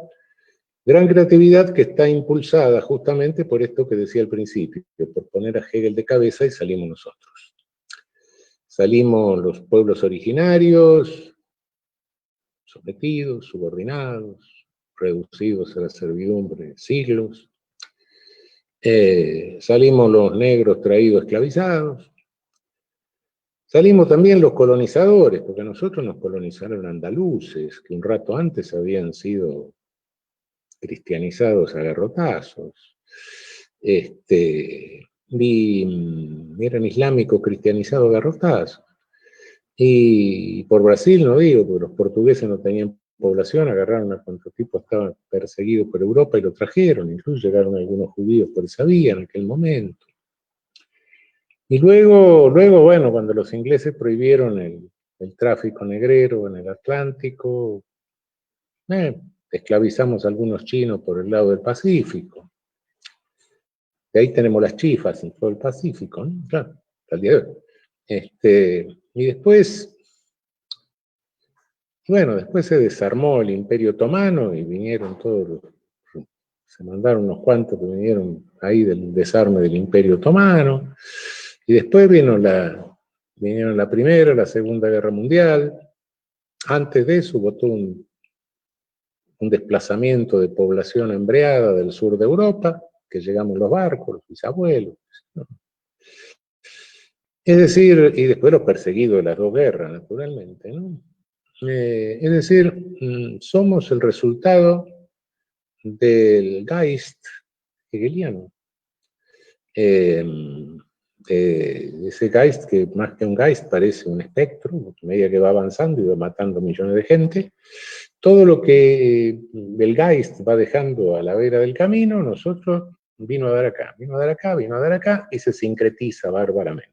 que está impulsada justamente por esto que decía al principio, por poner a Hegel de cabeza y salimos nosotros. Salimos los pueblos originarios, sometidos, subordinados, reducidos a la servidumbre siglos. Salimos los negros traídos esclavizados. Salimos también los colonizadores, porque a nosotros nos colonizaron andaluces, que un rato antes habían sido cristianizados a garrotazos. Eran islámicos cristianizados a garrotazos. Y por Brasil no digo, porque los portugueses no tenían población, agarraron a cuantos tipos estaban perseguidos por Europa y lo trajeron, incluso llegaron algunos judíos por esa vía en aquel momento. Y luego, bueno, cuando los ingleses prohibieron el tráfico negrero en el Atlántico, esclavizamos a algunos chinos por el lado del Pacífico. De ahí tenemos las chifas en todo el Pacífico, ¿no? Claro, hasta el día de hoy. Y después, bueno, después se desarmó el Imperio Otomano y vinieron todos se mandaron unos cuantos que vinieron ahí del desarme del Imperio Otomano. Y después vinieron la Primera, la Segunda Guerra Mundial. Antes de eso hubo todo un desplazamiento de población hambreada del sur de Europa, que llegamos los barcos, los bisabuelos, ¿no? Es decir, y después los perseguidos de las dos guerras, naturalmente, ¿no? Es decir, somos el resultado del Geist hegeliano. Ese Geist que más que un Geist parece un espectro, a medida que va avanzando y va matando millones de gente. Todo lo que el Geist va dejando a la vera del camino, nosotros vino a dar acá, y se sincretiza bárbaramente.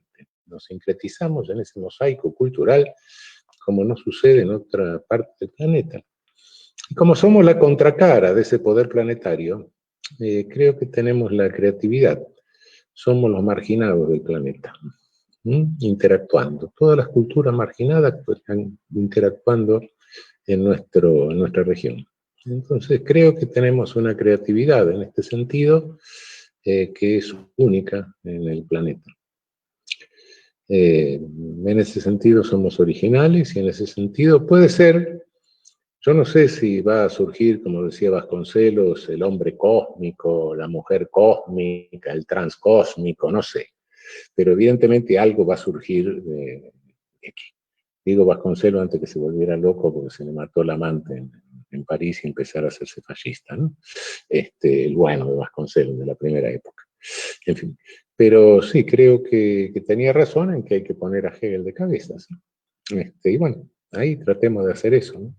Nos sincretizamos en ese mosaico cultural como no sucede en otra parte del planeta. Y como somos la contracara de ese poder planetario, creo que tenemos la creatividad. Somos los marginados del planeta, interactuando. Todas las culturas marginadas pues, están interactuando en nuestra región. Entonces creo que tenemos una creatividad en este sentido que es única en el planeta. En ese sentido somos originales y en ese sentido puede ser, yo no sé si va a surgir, como decía Vasconcelos, el hombre cósmico, la mujer cósmica, el transcósmico, no sé, pero evidentemente algo va a surgir de aquí. Digo Vasconcelos antes que se volviera loco porque se le mató la amante en París y empezara a hacerse fascista, ¿no? El bueno de Vasconcelos, de la primera época. En fin, pero sí, creo que tenía razón en que hay que poner a Hegel de cabeza, ¿sí? Y bueno, ahí tratemos de hacer eso, ¿no?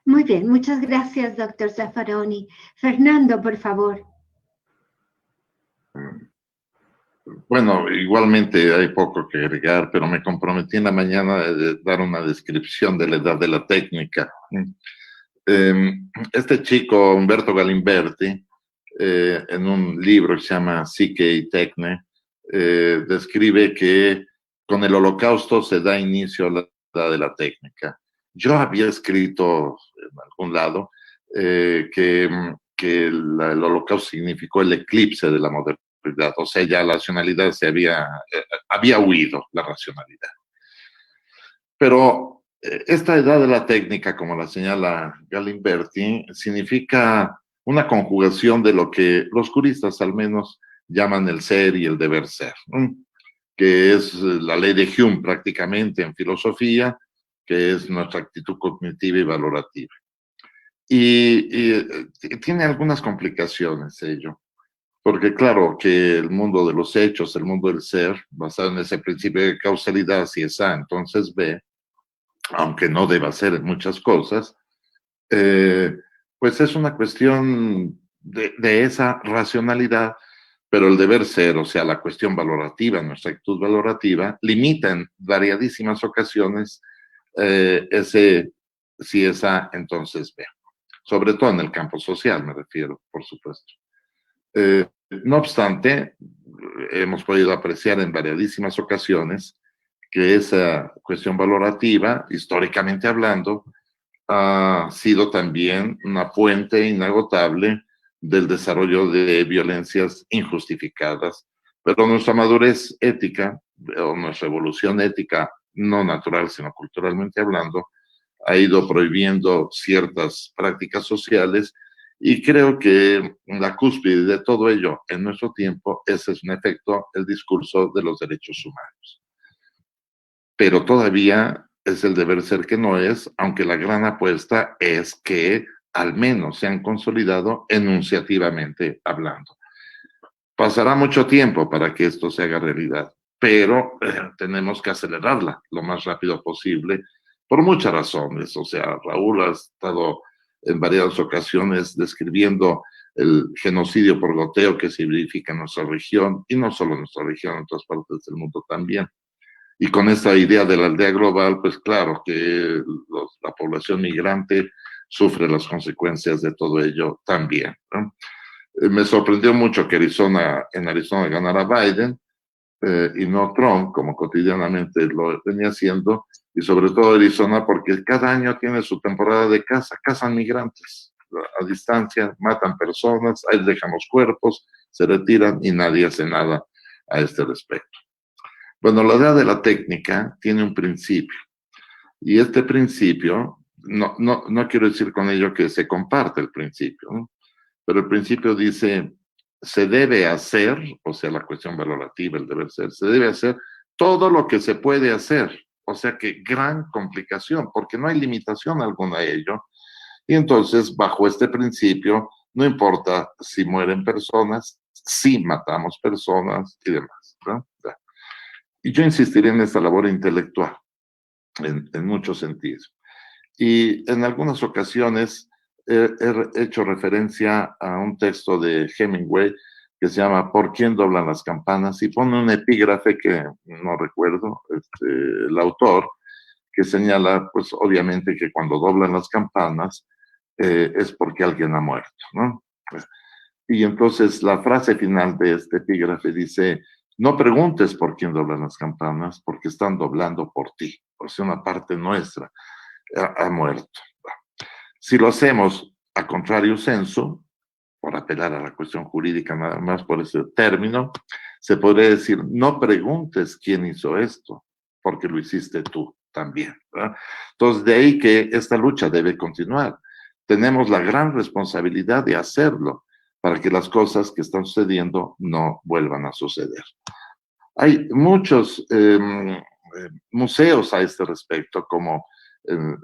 Muy bien, muchas gracias, doctor Zaffaroni. Fernando, por favor. Bueno, igualmente hay poco que agregar, pero me comprometí en la mañana de dar una descripción de la edad de la técnica. Este chico, Umberto Galimberti, en un libro que se llama Psique y Tecne, describe que con el Holocausto se da inicio a la edad de la técnica. Yo había escrito en algún lado que el Holocausto significó el eclipse de la modernidad. O sea, ya la racionalidad había huido, la racionalidad. Pero esta edad de la técnica, como la señala Galimberti, significa una conjugación de lo que los juristas al menos llaman el ser y el deber ser, que es la ley de Hume prácticamente en filosofía, que es nuestra actitud cognitiva y valorativa. Y tiene algunas complicaciones ello. Porque claro que el mundo de los hechos, el mundo del ser, basado en ese principio de causalidad, si es A, entonces B, aunque no deba ser en muchas cosas, pues es una cuestión de esa racionalidad, pero el deber ser, o sea, la cuestión valorativa, nuestra actitud valorativa, limita en variadísimas ocasiones ese si es A, entonces B. Sobre todo en el campo social, me refiero, por supuesto. No obstante, hemos podido apreciar en variadísimas ocasiones que esa cuestión valorativa, históricamente hablando, ha sido también una fuente inagotable del desarrollo de violencias injustificadas. Pero nuestra madurez ética o nuestra evolución ética, no natural, sino culturalmente hablando, ha ido prohibiendo ciertas prácticas sociales, y creo que la cúspide de todo ello en nuestro tiempo, ese es un efecto, el discurso de los derechos humanos. Pero todavía es el deber ser que no es, aunque la gran apuesta es que al menos se han consolidado enunciativamente hablando. Pasará mucho tiempo para que esto se haga realidad, pero tenemos que acelerarla lo más rápido posible por muchas razones. O sea, Raúl ha estado en varias ocasiones describiendo el genocidio por goteo que se verifica en nuestra región, y no solo en nuestra región, en otras partes del mundo también. Y con esta idea de la aldea global, pues claro que la población migrante sufre las consecuencias de todo ello también, ¿no? Me sorprendió mucho que en Arizona ganara Biden y no Trump, como cotidianamente lo venía haciendo, y sobre todo Arizona, porque cada año tiene su temporada de caza, cazan migrantes a distancia, matan personas, ahí dejan los cuerpos, se retiran y nadie hace nada a este respecto. Bueno, la idea de la técnica tiene un principio, y este principio, no quiero decir con ello que se comparte el principio, ¿no? Pero el principio dice, se debe hacer, o sea, la cuestión valorativa, el deber ser, se debe hacer todo lo que se puede hacer. O sea que gran complicación, porque no hay limitación alguna a ello. Y entonces, bajo este principio, no importa si mueren personas, si matamos personas y demás, ¿no? Y yo insistiré en esta labor intelectual, en muchos sentidos. Y en algunas ocasiones he hecho referencia a un texto de Hemingway que se llama ¿Por quién doblan las campanas? Y pone un epígrafe que no recuerdo, el autor, que señala, pues obviamente que cuando doblan las campanas es porque alguien ha muerto, ¿no? Y entonces la frase final de este epígrafe dice, no preguntes por quién doblan las campanas, porque están doblando por ti, o sea, una parte nuestra ha muerto. Si lo hacemos a contrario sensu, por apelar a la cuestión jurídica nada más por ese término, se podría decir, no preguntes quién hizo esto, porque lo hiciste tú también, ¿verdad? Entonces, de ahí que esta lucha debe continuar. Tenemos la gran responsabilidad de hacerlo para que las cosas que están sucediendo no vuelvan a suceder. Hay muchos museos a este respecto, como el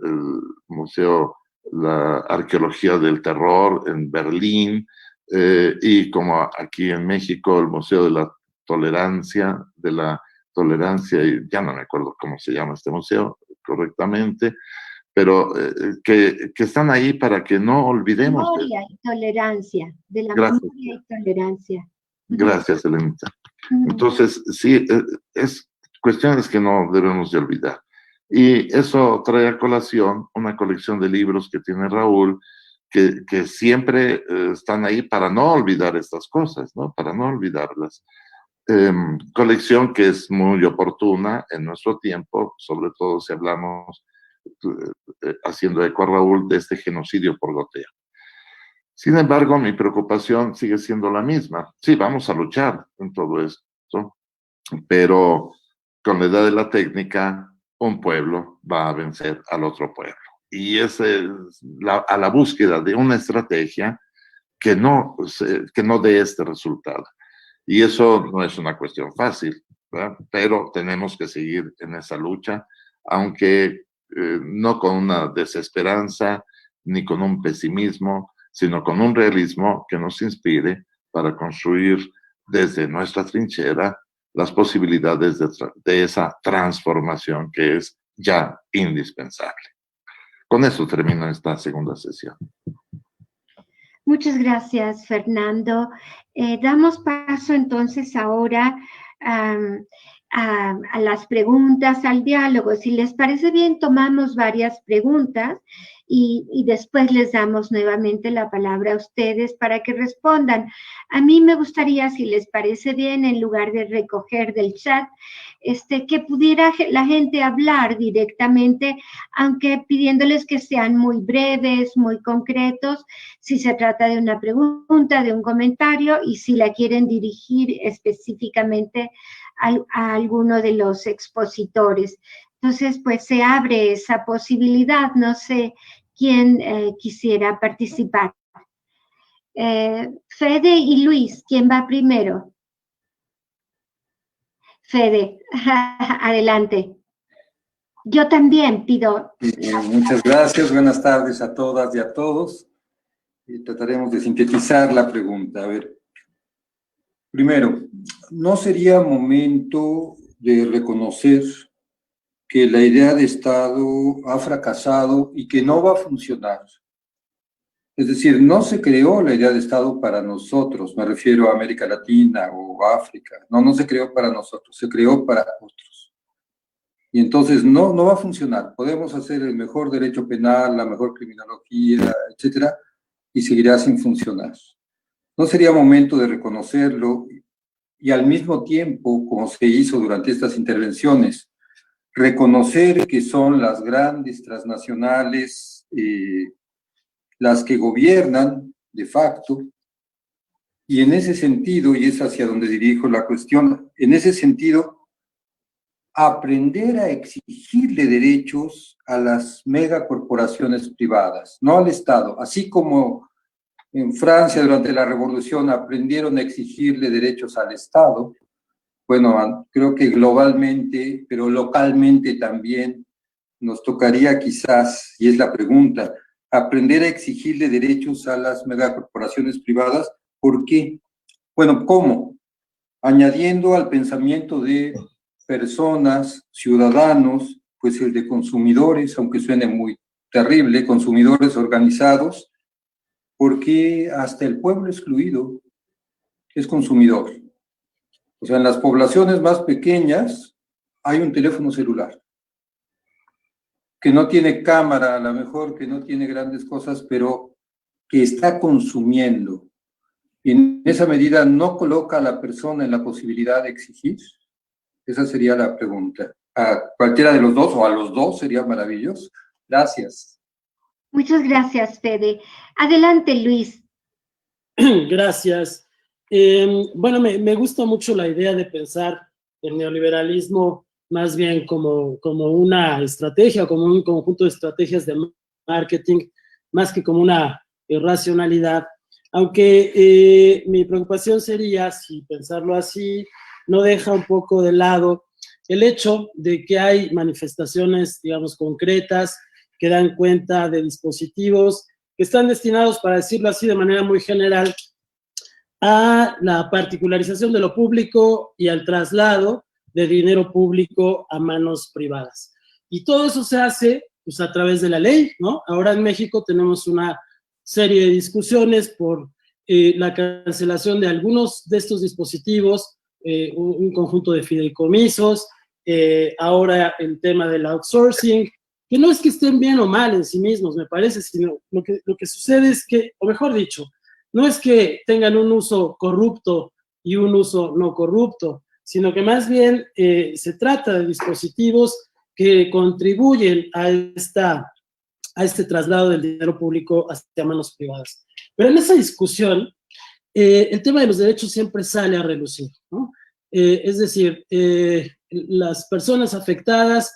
Museo la Arqueología del Terror en Berlín, y como aquí en México el Museo de la Tolerancia, y ya no me acuerdo cómo se llama este museo correctamente, pero que están ahí para que no olvidemos. Memoria y tolerancia, de la memoria y tolerancia. Gracias, Elenita. Entonces, sí, es cuestiones que no debemos de olvidar. Y eso trae a colación una colección de libros que tiene Raúl, que siempre están ahí para no olvidar estas cosas, ¿no? Para no olvidarlas. Colección que es muy oportuna en nuestro tiempo, sobre todo si hablamos, haciendo eco a Raúl, de este genocidio por goteo. Sin embargo, mi preocupación sigue siendo la misma. Sí, vamos a luchar en todo esto, pero con la edad de la técnica, un pueblo va a vencer al otro pueblo. Y es a la búsqueda de una estrategia que no dé este resultado. Y eso no es una cuestión fácil, ¿verdad? Pero tenemos que seguir en esa lucha, aunque no con una desesperanza ni con un pesimismo, sino con un realismo que nos inspire para construir desde nuestra trinchera las posibilidades de esa transformación que es ya indispensable. Con eso termino esta segunda sesión. Muchas gracias, Fernando. Damos paso entonces ahora a las preguntas, al diálogo. Si les parece bien, tomamos varias preguntas y después les damos nuevamente la palabra a ustedes para que respondan. A mí me gustaría, si les parece bien, en lugar de recoger del chat, que pudiera la gente hablar directamente, aunque pidiéndoles que sean muy breves, muy concretos, si se trata de una pregunta, de un comentario, y si la quieren dirigir específicamente a alguno de los expositores. Entonces, pues se abre esa posibilidad. No sé quién quisiera participar. Fede y Luis, ¿quién va primero? Fede, adelante. Yo también pido. Muchas gracias, buenas tardes a todas y a todos. Trataremos de sintetizar la pregunta. A ver, primero, ¿no sería momento de reconocer que la idea de Estado ha fracasado y que no va a funcionar? Es decir, no se creó la idea de Estado para nosotros, me refiero a América Latina o África. No se creó para nosotros, se creó para otros. Y entonces no va a funcionar. Podemos hacer el mejor derecho penal, la mejor criminología, etcétera, y seguirá sin funcionar. ¿No sería momento de reconocerlo y al mismo tiempo, como se hizo durante estas intervenciones, reconocer que son las grandes transnacionales las que gobiernan de facto? Y en ese sentido, y es hacia donde dirijo la cuestión, en ese sentido, aprender a exigirle derechos a las megacorporaciones privadas, no al Estado, así como en Francia durante la Revolución aprendieron a exigirle derechos al Estado. Bueno, creo que globalmente, pero localmente también nos tocaría quizás, y es la pregunta, aprender a exigirle derechos a las megacorporaciones privadas. ¿Por qué? Bueno, ¿cómo? Añadiendo al pensamiento de personas, ciudadanos, pues el de consumidores, aunque suene muy terrible, consumidores organizados, porque hasta el pueblo excluido es consumidor. O sea, en las poblaciones más pequeñas hay un teléfono celular que no tiene cámara, a lo mejor que no tiene grandes cosas, pero que está consumiendo. Y en esa medida no coloca a la persona en la posibilidad de exigir. Esa sería la pregunta. A cualquiera de los dos o a los dos sería maravilloso. Gracias. Muchas gracias, Fede. Adelante, Luis. Gracias. Bueno, me gusta mucho la idea de pensar el neoliberalismo más bien como una estrategia, como un conjunto de estrategias de marketing, más que como una racionalidad. Aunque mi preocupación sería, si pensarlo así, no deja un poco de lado el hecho de que hay manifestaciones, digamos, concretas que dan cuenta de dispositivos que están destinados, para decirlo así de manera muy general, a la particularización de lo público y al traslado de dinero público a manos privadas. Y todo eso se hace pues, a través de la ley, ¿no? Ahora en México tenemos una serie de discusiones por la cancelación de algunos de estos dispositivos, un conjunto de fideicomisos, ahora el tema del outsourcing, que no es que estén bien o mal en sí mismos, me parece, sino lo que sucede es que, o mejor dicho, no es que tengan un uso corrupto y un uso no corrupto, sino que más bien se trata de dispositivos que contribuyen a este traslado del dinero público hacia manos privadas. Pero en esa discusión, el tema de los derechos siempre sale a relucir, ¿no? Es decir, las personas afectadas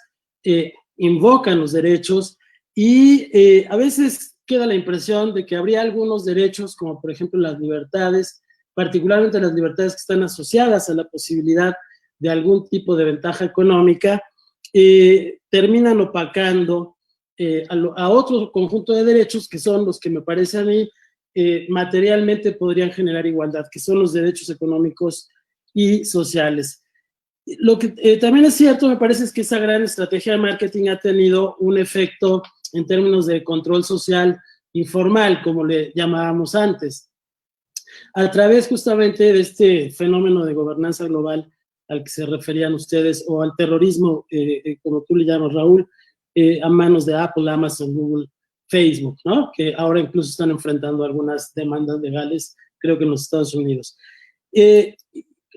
invocan los derechos y a veces queda la impresión de que habría algunos derechos, como por ejemplo las libertades, particularmente las libertades que están asociadas a la posibilidad de algún tipo de ventaja económica, terminan opacando a otro conjunto de derechos que son los que me parece a mí materialmente podrían generar igualdad, que son los derechos económicos y sociales. Lo que también es cierto, me parece, es que esa gran estrategia de marketing ha tenido un efecto en términos de control social informal, como le llamábamos antes, a través justamente de este fenómeno de gobernanza global al que se referían ustedes, o al terrorismo, como tú le llamas, Raúl, a manos de Apple, Amazon, Google Facebook, ¿no? Que ahora incluso están enfrentando algunas demandas legales, creo que en los Estados Unidos.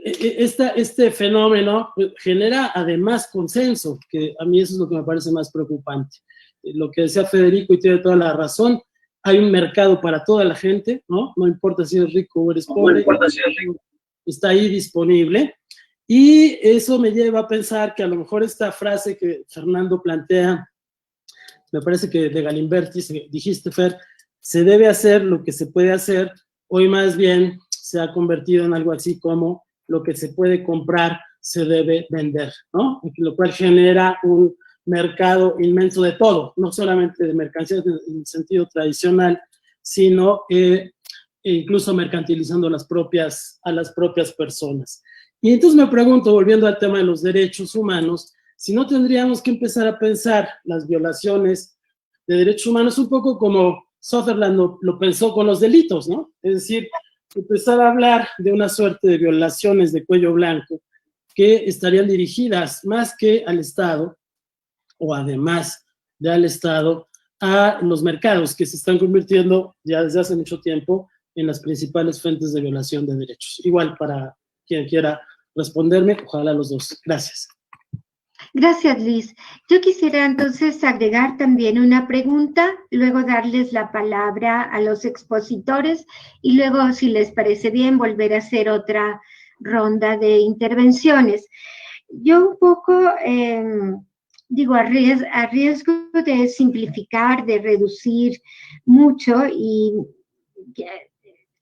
Este fenómeno genera además consenso, que a mí eso es lo que me parece más preocupante. Lo que decía Federico, y tiene toda la razón, hay un mercado para toda la gente, ¿no? No importa si eres rico o eres pobre, está ahí disponible. Y eso me lleva a pensar que a lo mejor esta frase que Fernando plantea, me parece que de Galimberti, dijiste, Fer, se debe hacer lo que se puede hacer, hoy más bien se ha convertido en algo así como lo que se puede comprar se debe vender, ¿no? Lo cual genera un mercado inmenso de todo, no solamente de mercancías en el sentido tradicional, sino incluso mercantilizando a las propias personas. Y entonces me pregunto, volviendo al tema de los derechos humanos, si no tendríamos que empezar a pensar las violaciones de derechos humanos un poco como Sutherland lo pensó con los delitos, ¿no? Es decir, empezar a hablar de una suerte de violaciones de cuello blanco que estarían dirigidas más que al Estado, o además de al Estado, a los mercados que se están convirtiendo ya desde hace mucho tiempo en las principales fuentes de violación de derechos. Igual para quien quiera responderme, ojalá los dos. Gracias. Gracias, Luis. Yo quisiera entonces agregar también una pregunta, luego darles la palabra a los expositores y luego, si les parece bien, volver a hacer otra ronda de intervenciones. Yo un poco, digo, a riesgo de simplificar, de reducir mucho, y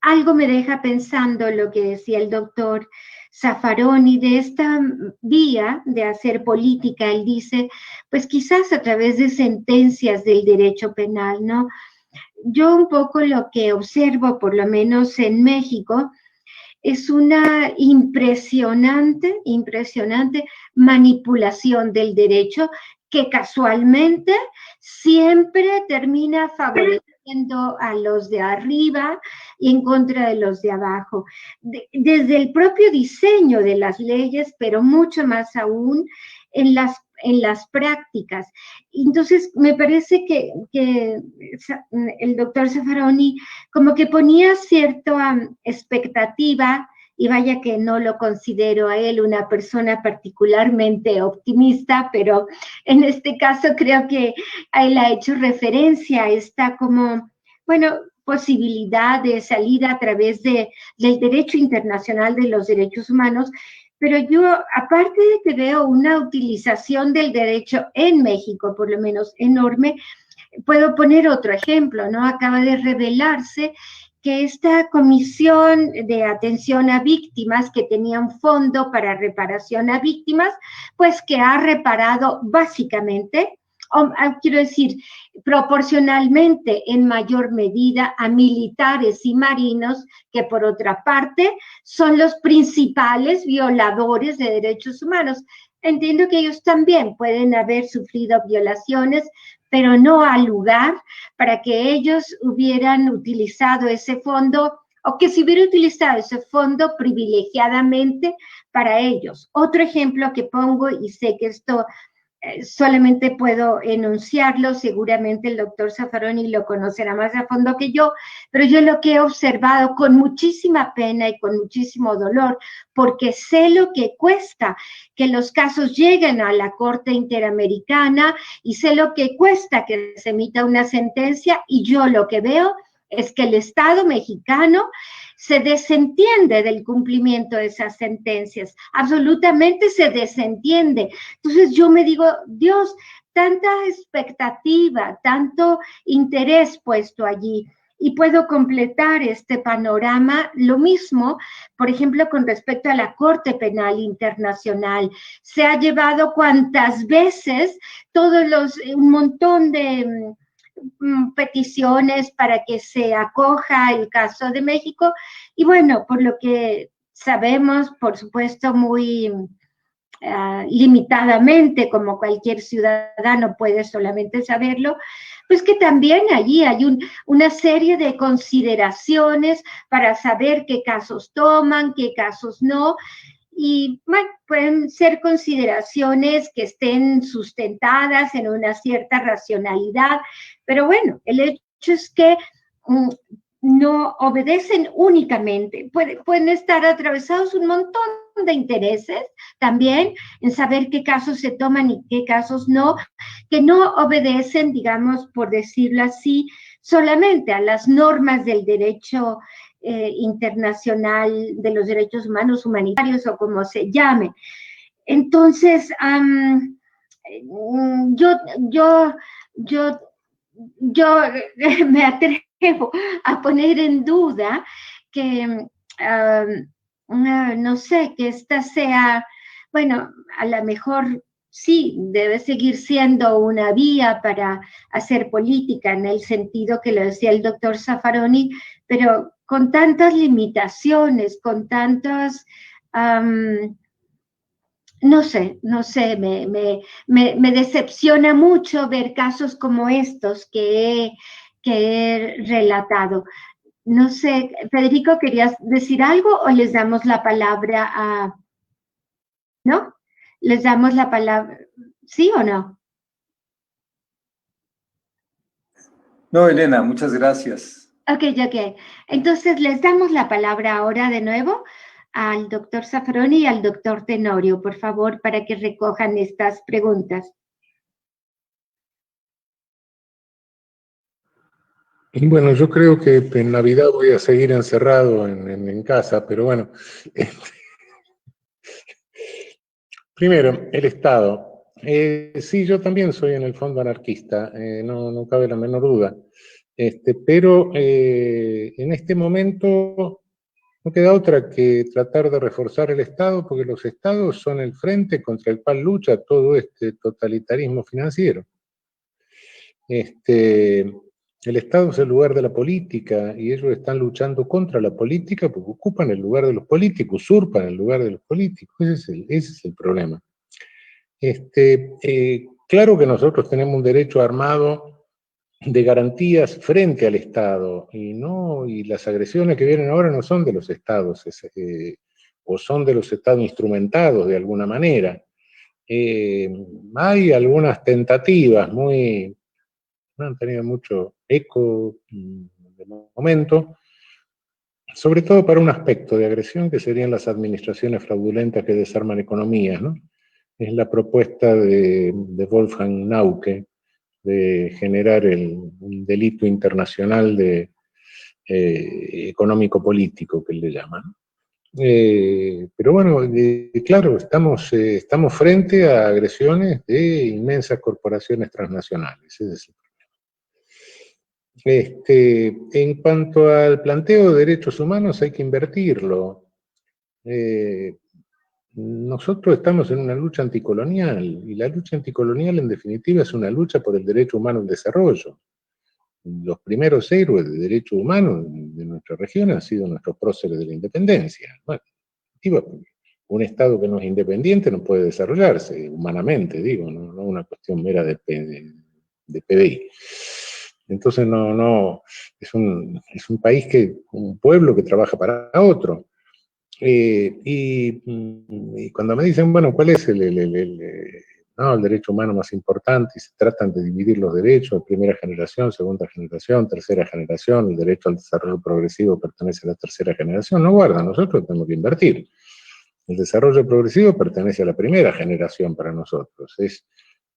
algo me deja pensando lo que decía el doctor Zaffaroni de esta vía de hacer política. Él dice, pues quizás a través de sentencias del derecho penal, ¿no? Yo un poco lo que observo, por lo menos en México, es una impresionante manipulación del derecho que casualmente siempre termina favoreciendo a los de arriba y en contra de los de abajo. Desde el propio diseño de las leyes, pero mucho más aún en las prácticas. Entonces, me parece que el doctor Zaffaroni como que ponía cierta expectativa, y vaya que no lo considero a él una persona particularmente optimista, pero en este caso creo que él ha hecho referencia a esta como, bueno, posibilidad de salida a través del derecho internacional de los derechos humanos. Pero yo, aparte de que veo una utilización del derecho en México, por lo menos enorme, puedo poner otro ejemplo, ¿no? Acaba de revelarse que esta comisión de atención a víctimas, que tenía un fondo para reparación a víctimas, pues que ha reparado básicamente, quiero decir, proporcionalmente en mayor medida a militares y marinos, que por otra parte son los principales violadores de derechos humanos. Entiendo que ellos también pueden haber sufrido violaciones, pero no al lugar para que ellos hubieran utilizado ese fondo, o que se hubiera utilizado ese fondo privilegiadamente para ellos. Otro ejemplo que pongo, y sé que esto solamente puedo enunciarlo, seguramente el doctor Zaffaroni lo conocerá más a fondo que yo, pero yo lo que he observado con muchísima pena y con muchísimo dolor, porque sé lo que cuesta que los casos lleguen a la Corte Interamericana y sé lo que cuesta que se emita una sentencia, y yo lo que veo es que el Estado mexicano se desentiende del cumplimiento de esas sentencias, absolutamente se desentiende. Entonces yo me digo, Dios, tanta expectativa, tanto interés puesto allí, y puedo completar este panorama, lo mismo, por ejemplo, con respecto a la Corte Penal Internacional. Se ha llevado cuantas veces un montón de peticiones para que se acoja el caso de México, y bueno, por lo que sabemos, por supuesto, muy limitadamente, como cualquier ciudadano puede solamente saberlo, pues que también allí hay una serie de consideraciones para saber qué casos toman, qué casos no. y bueno, pueden ser consideraciones que estén sustentadas en una cierta racionalidad, pero bueno, el hecho es que no obedecen únicamente, pueden estar atravesados un montón de intereses también en saber qué casos se toman y qué casos no, que no obedecen, digamos, por decirlo así, solamente a las normas del derecho internacional de los derechos humanos, humanitarios o como se llame. Entonces, yo me atrevo a poner en duda que, no sé, que esta sea, bueno, a lo mejor sí, debe seguir siendo una vía para hacer política en el sentido que lo decía el doctor Zaffaroni, pero con tantas limitaciones, con tantas... no sé, me decepciona mucho ver casos como estos que he relatado. No sé, Federico, ¿querías decir algo o les damos la palabra a... ¿No? ¿Les damos la palabra? ¿Sí o no? No, Elena, muchas gracias. Ok. Entonces les damos la palabra ahora de nuevo al doctor Zaffaroni y al doctor Tenorio, por favor, para que recojan estas preguntas. Y bueno, yo creo que en Navidad voy a seguir encerrado en casa, pero bueno. Primero, el Estado. Sí, yo también soy en el fondo anarquista, no cabe la menor duda. Pero en este momento no queda otra que tratar de reforzar el Estado, porque los Estados son el frente contra el cual lucha todo este totalitarismo financiero. El Estado es el lugar de la política y ellos están luchando contra la política porque ocupan el lugar de los políticos, usurpan el lugar de los políticos. Ese es el problema. Claro que nosotros tenemos un derecho armado de garantías frente al Estado y las agresiones que vienen ahora no son de los Estados o son de los Estados instrumentados de alguna manera. Hay algunas tentativas no han tenido mucho eco de momento, sobre todo para un aspecto de agresión que serían las administraciones fraudulentas que desarman economías, ¿no? Es la propuesta de Wolfgang Nauke de generar un delito internacional económico-político, que le llaman. Pero bueno, claro, estamos frente a agresiones de inmensas corporaciones transnacionales. Ese es el problema. En cuanto al planteo de derechos humanos, hay que invertirlo. Nosotros estamos en una lucha anticolonial, y la lucha anticolonial en definitiva es una lucha por el derecho humano al desarrollo. Los primeros héroes de derechos humanos de nuestra región han sido nuestros próceres de la independencia. Bueno, un Estado que no es independiente no puede desarrollarse humanamente, digo, no una cuestión mera de PBI. Entonces es un país un pueblo que trabaja para otro. Y cuando me dicen, bueno, ¿cuál es el derecho humano más importante? Y se tratan de dividir los derechos, primera generación, segunda generación, tercera generación, el derecho al desarrollo progresivo pertenece a la tercera generación. No guarda, nosotros tenemos que invertir. El desarrollo progresivo pertenece a la primera generación para nosotros.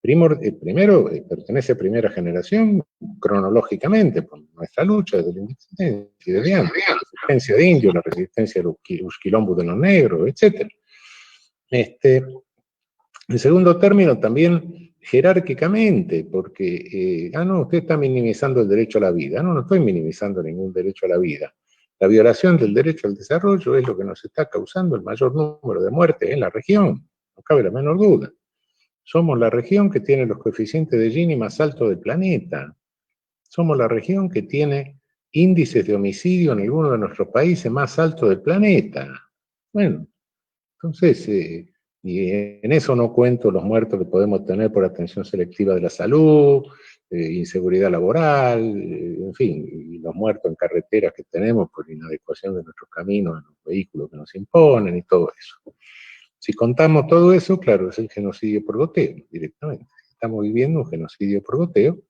Primero pertenece a primera generación cronológicamente por nuestra lucha desde la independencia, desde antes, la resistencia de indios, la resistencia de los quilombos de los negros, etc. En segundo término, también jerárquicamente, porque, usted está minimizando el derecho a la vida. No estoy minimizando ningún derecho a la vida. La violación del derecho al desarrollo es lo que nos está causando el mayor número de muertes en la región, no cabe la menor duda. Somos la región que tiene los coeficientes de Gini más altos del planeta. Somos la región que tiene índices de homicidio en algunos de nuestros países más altos del planeta. Bueno, entonces, y en eso no cuento los muertos que podemos tener por atención selectiva de la salud, inseguridad laboral, en fin, y los muertos en carreteras que tenemos por inadecuación de nuestros caminos, en los vehículos que nos imponen y todo eso. Si contamos todo eso, claro, es el genocidio por goteo, directamente. Estamos viviendo un genocidio por goteo,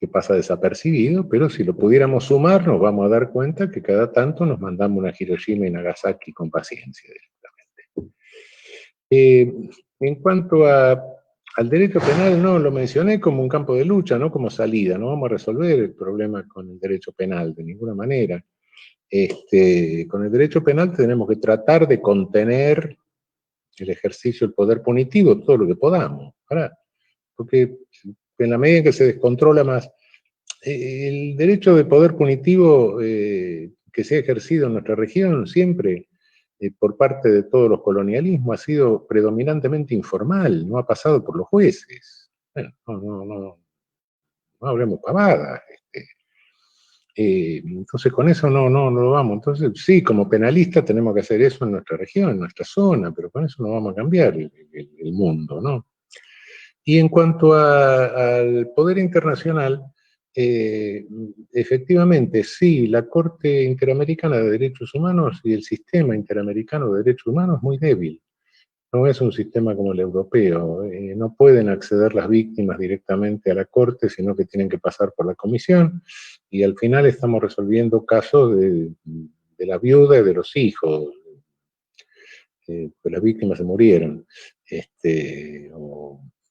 que pasa desapercibido, pero si lo pudiéramos sumar, nos vamos a dar cuenta que cada tanto nos mandamos una Hiroshima y Nagasaki con paciencia directamente. En cuanto al derecho penal, no, lo mencioné como un campo de lucha, no como salida, no vamos a resolver el problema con el derecho penal de ninguna manera. Con el derecho penal tenemos que tratar de contener el ejercicio del poder punitivo todo lo que podamos, ¿verdad? Porque en la medida en que se descontrola más, el derecho de poder punitivo que se ha ejercido en nuestra región siempre por parte de todos los colonialismos ha sido predominantemente informal, no ha pasado por los jueces. Bueno, no hablemos pavadas. Entonces con eso no lo vamos. Entonces sí, como penalistas tenemos que hacer eso en nuestra región, en nuestra zona, pero con eso no vamos a cambiar el mundo, ¿no? Y en cuanto al poder internacional, efectivamente, sí, la Corte Interamericana de Derechos Humanos y el sistema interamericano de derechos humanos es muy débil. No es un sistema como el europeo. No pueden acceder las víctimas directamente a la Corte, sino que tienen que pasar por la Comisión, y al final estamos resolviendo casos de la viuda y de los hijos. Pues las víctimas se murieron.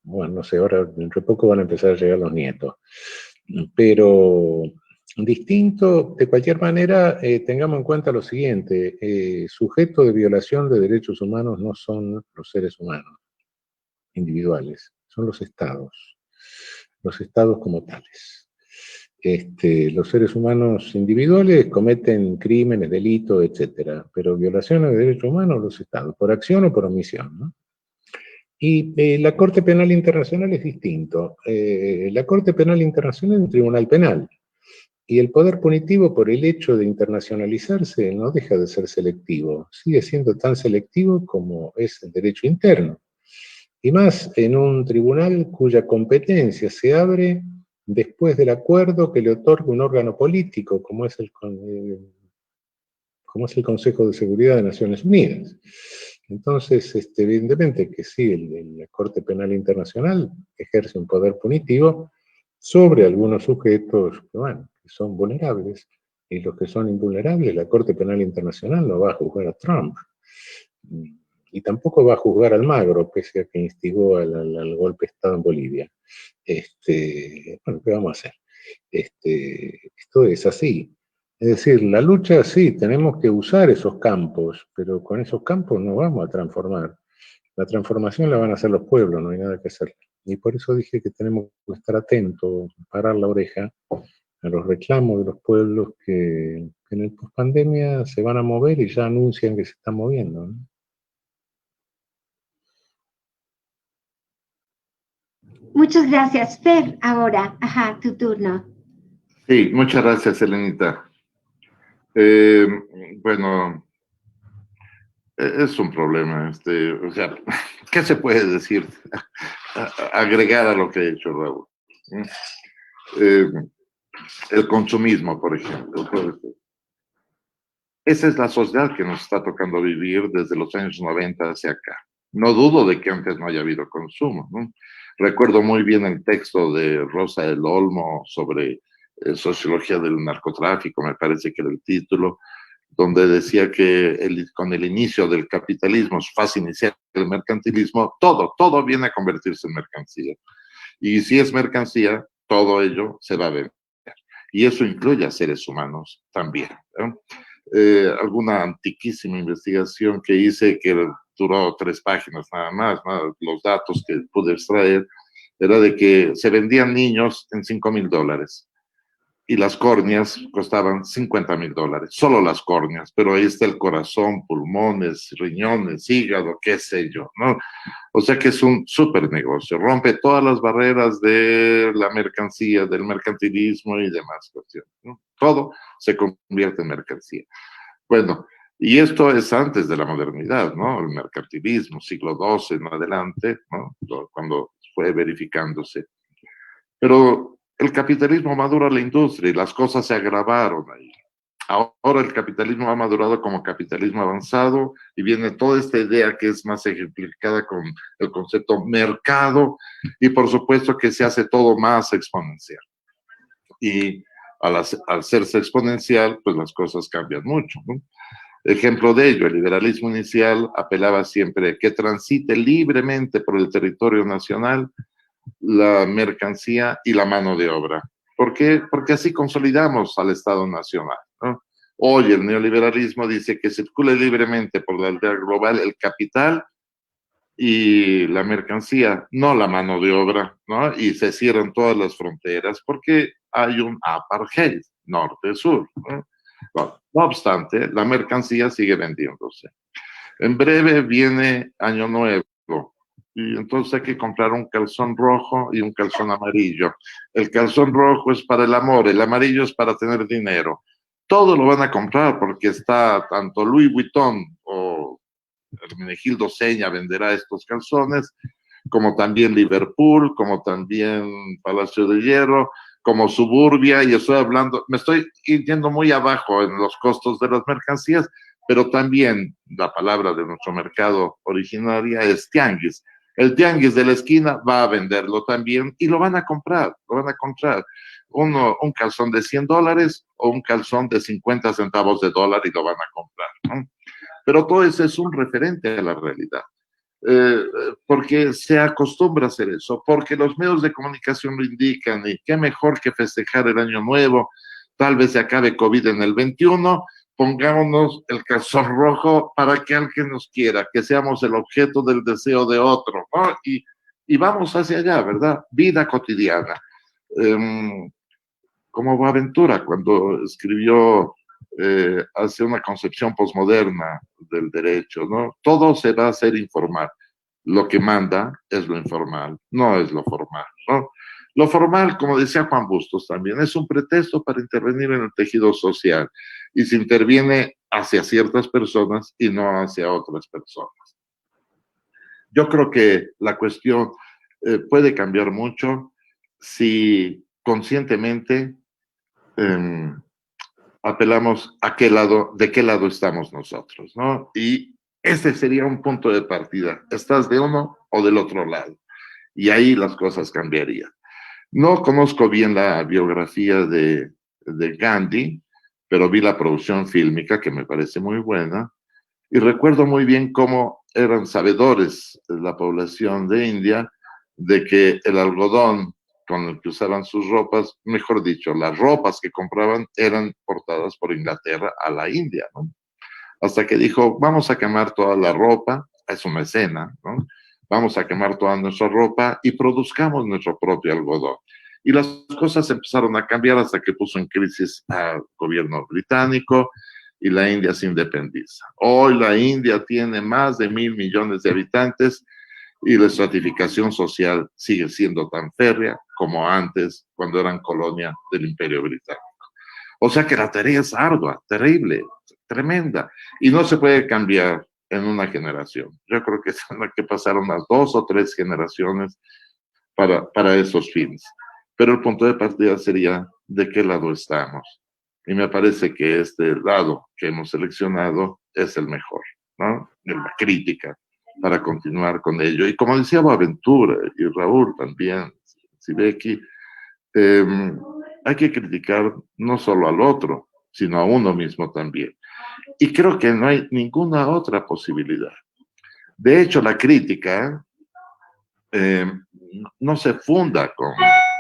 Bueno, no sé, ahora dentro de poco van a empezar a llegar los nietos. Pero distinto, de cualquier manera, tengamos en cuenta lo siguiente, sujeto de violación de derechos humanos no son los seres humanos individuales, son los estados como tales. Los seres humanos individuales cometen crímenes, delitos, etcétera, pero violaciones de derechos humanos los estados, por acción o por omisión, ¿no? Y la Corte Penal Internacional es distinto. La Corte Penal Internacional es un tribunal penal, y el poder punitivo, por el hecho de internacionalizarse, no deja de ser selectivo, sigue siendo tan selectivo como es el derecho interno. Y más en un tribunal cuya competencia se abre después del acuerdo que le otorga un órgano político, como es el Consejo de Seguridad de Naciones Unidas. Entonces, evidentemente que sí, la Corte Penal Internacional ejerce un poder punitivo sobre algunos sujetos que son vulnerables, y los que son invulnerables, la Corte Penal Internacional no va a juzgar a Trump, y tampoco va a juzgar a Almagro, pese a que instigó al golpe de Estado en Bolivia. Bueno, ¿qué vamos a hacer? Esto es así. Es decir, la lucha sí, tenemos que usar esos campos, pero con esos campos no vamos a transformar. La transformación la van a hacer los pueblos, no hay nada que hacer. Y por eso dije que tenemos que estar atentos, parar la oreja a los reclamos de los pueblos que en el pospandemia se van a mover y ya anuncian que se están moviendo, ¿no? Muchas gracias, Fer. Ahora, tu turno. Sí, muchas gracias, Elenita. Bueno, es un problema, o sea, ¿qué se puede decir? Agregar a lo que ha hecho Raúl. El consumismo, por ejemplo. Esa es la sociedad que nos está tocando vivir desde los años 90 hacia acá. No dudo de que antes no haya habido consumo, ¿no? Recuerdo muy bien el texto de Rosa del Olmo sobre sociología del narcotráfico, me parece que era el título, donde decía que con el inicio del capitalismo, su fase inicial del mercantilismo, todo viene a convertirse en mercancía. Y si es mercancía, todo ello se va a vender. Y eso incluye a seres humanos también, ¿no? Alguna antiquísima investigación que hice, que duró 3 páginas nada más, ¿no? Los datos que pude extraer, era de que se vendían niños en $5,000 y las córneas costaban $50,000, solo las córneas, pero ahí está el corazón, pulmones, riñones, hígado, qué sé yo, ¿no? O sea que es un súper negocio, rompe todas las barreras de la mercancía, del mercantilismo y demás cuestiones, ¿no? Todo se convierte en mercancía. Bueno, y esto es antes de la modernidad, ¿no? El mercantilismo, siglo XII en adelante, ¿no? Cuando fue verificándose. Pero el capitalismo madura la industria y las cosas se agravaron ahí. Ahora el capitalismo ha madurado como capitalismo avanzado y viene toda esta idea que es más ejemplificada con el concepto mercado y por supuesto que se hace todo más exponencial. Y al hacerse exponencial, pues las cosas cambian mucho, ¿no? Ejemplo de ello, el liberalismo inicial apelaba siempre a que transite libremente por el territorio nacional la mercancía y la mano de obra. ¿Por qué? Porque así consolidamos al Estado Nacional, ¿no? Hoy el neoliberalismo dice que circule libremente por la aldea global el capital y la mercancía, no la mano de obra, ¿no? Y se cierran todas las fronteras porque hay un apartheid, norte-sur, ¿no? Bueno, no obstante, la mercancía sigue vendiéndose. En breve viene Año Nuevo y entonces hay que comprar un calzón rojo y un calzón amarillo. El calzón rojo es para el amor, el amarillo es para tener dinero. Todo lo van a comprar porque está tanto Louis Vuitton o Hermenegildo Seña venderá estos calzones, como también Liverpool, como también Palacio de Hierro, como Suburbia, y estoy hablando, me estoy yendo muy abajo en los costos de las mercancías, pero también la palabra de nuestro mercado originaria es tianguis. El tianguis de la esquina va a venderlo también y lo van a comprar, lo van a comprar. Un calzón de $100 o un calzón de 50 centavos de dólar y lo van a comprar, ¿no? Pero todo eso es un referente a la realidad. Porque se acostumbra a hacer eso, porque los medios de comunicación lo indican, y qué mejor que festejar el año nuevo, tal vez se acabe COVID en el 21, pongámonos el calzón rojo para que alguien nos quiera, que seamos el objeto del deseo de otro, ¿no? Y vamos hacia allá, ¿verdad? Vida cotidiana. Como Boaventura, cuando escribió, hace una concepción posmoderna del derecho, ¿no? Todo se va a hacer informal. Lo que manda es lo informal, no es lo formal, ¿no? Lo formal, como decía Juan Bustos también, es un pretexto para intervenir en el tejido social y se interviene hacia ciertas personas y no hacia otras personas. Yo creo que la cuestión puede cambiar mucho si conscientemente apelamos a qué lado, de qué lado estamos nosotros, ¿no? Y ese sería un punto de partida. ¿Estás de uno o del otro lado? Y ahí las cosas cambiarían. No conozco bien la biografía de Gandhi, pero vi la producción fílmica que me parece muy buena y recuerdo muy bien cómo eran sabedores de la población de India de que el algodón con el que usaban sus ropas, mejor dicho, las ropas que compraban eran portadas por Inglaterra a la India, ¿no? Hasta que dijo, vamos a quemar toda la ropa, es una escena, ¿no? Vamos a quemar toda nuestra ropa y produzcamos nuestro propio algodón. Y las cosas empezaron a cambiar hasta que puso en crisis al gobierno británico y la India se independiza. Hoy la India tiene más de 1.000 millones de habitantes y la estratificación social sigue siendo tan férrea como antes, cuando eran colonia del Imperio Británico. O sea que la tarea es ardua, terrible, tremenda, y no se puede cambiar en una generación. Yo creo que tendrá que pasar unas 2 o 3 generaciones para esos fines. Pero el punto de partida sería de qué lado estamos. Y me parece que este lado que hemos seleccionado es el mejor, ¿no? De la crítica, para continuar con ello. Y como decía Boaventura y Raúl también, Sibeki, hay que criticar no solo al otro, sino a uno mismo también. Y creo que no hay ninguna otra posibilidad. De hecho, la crítica no se funda con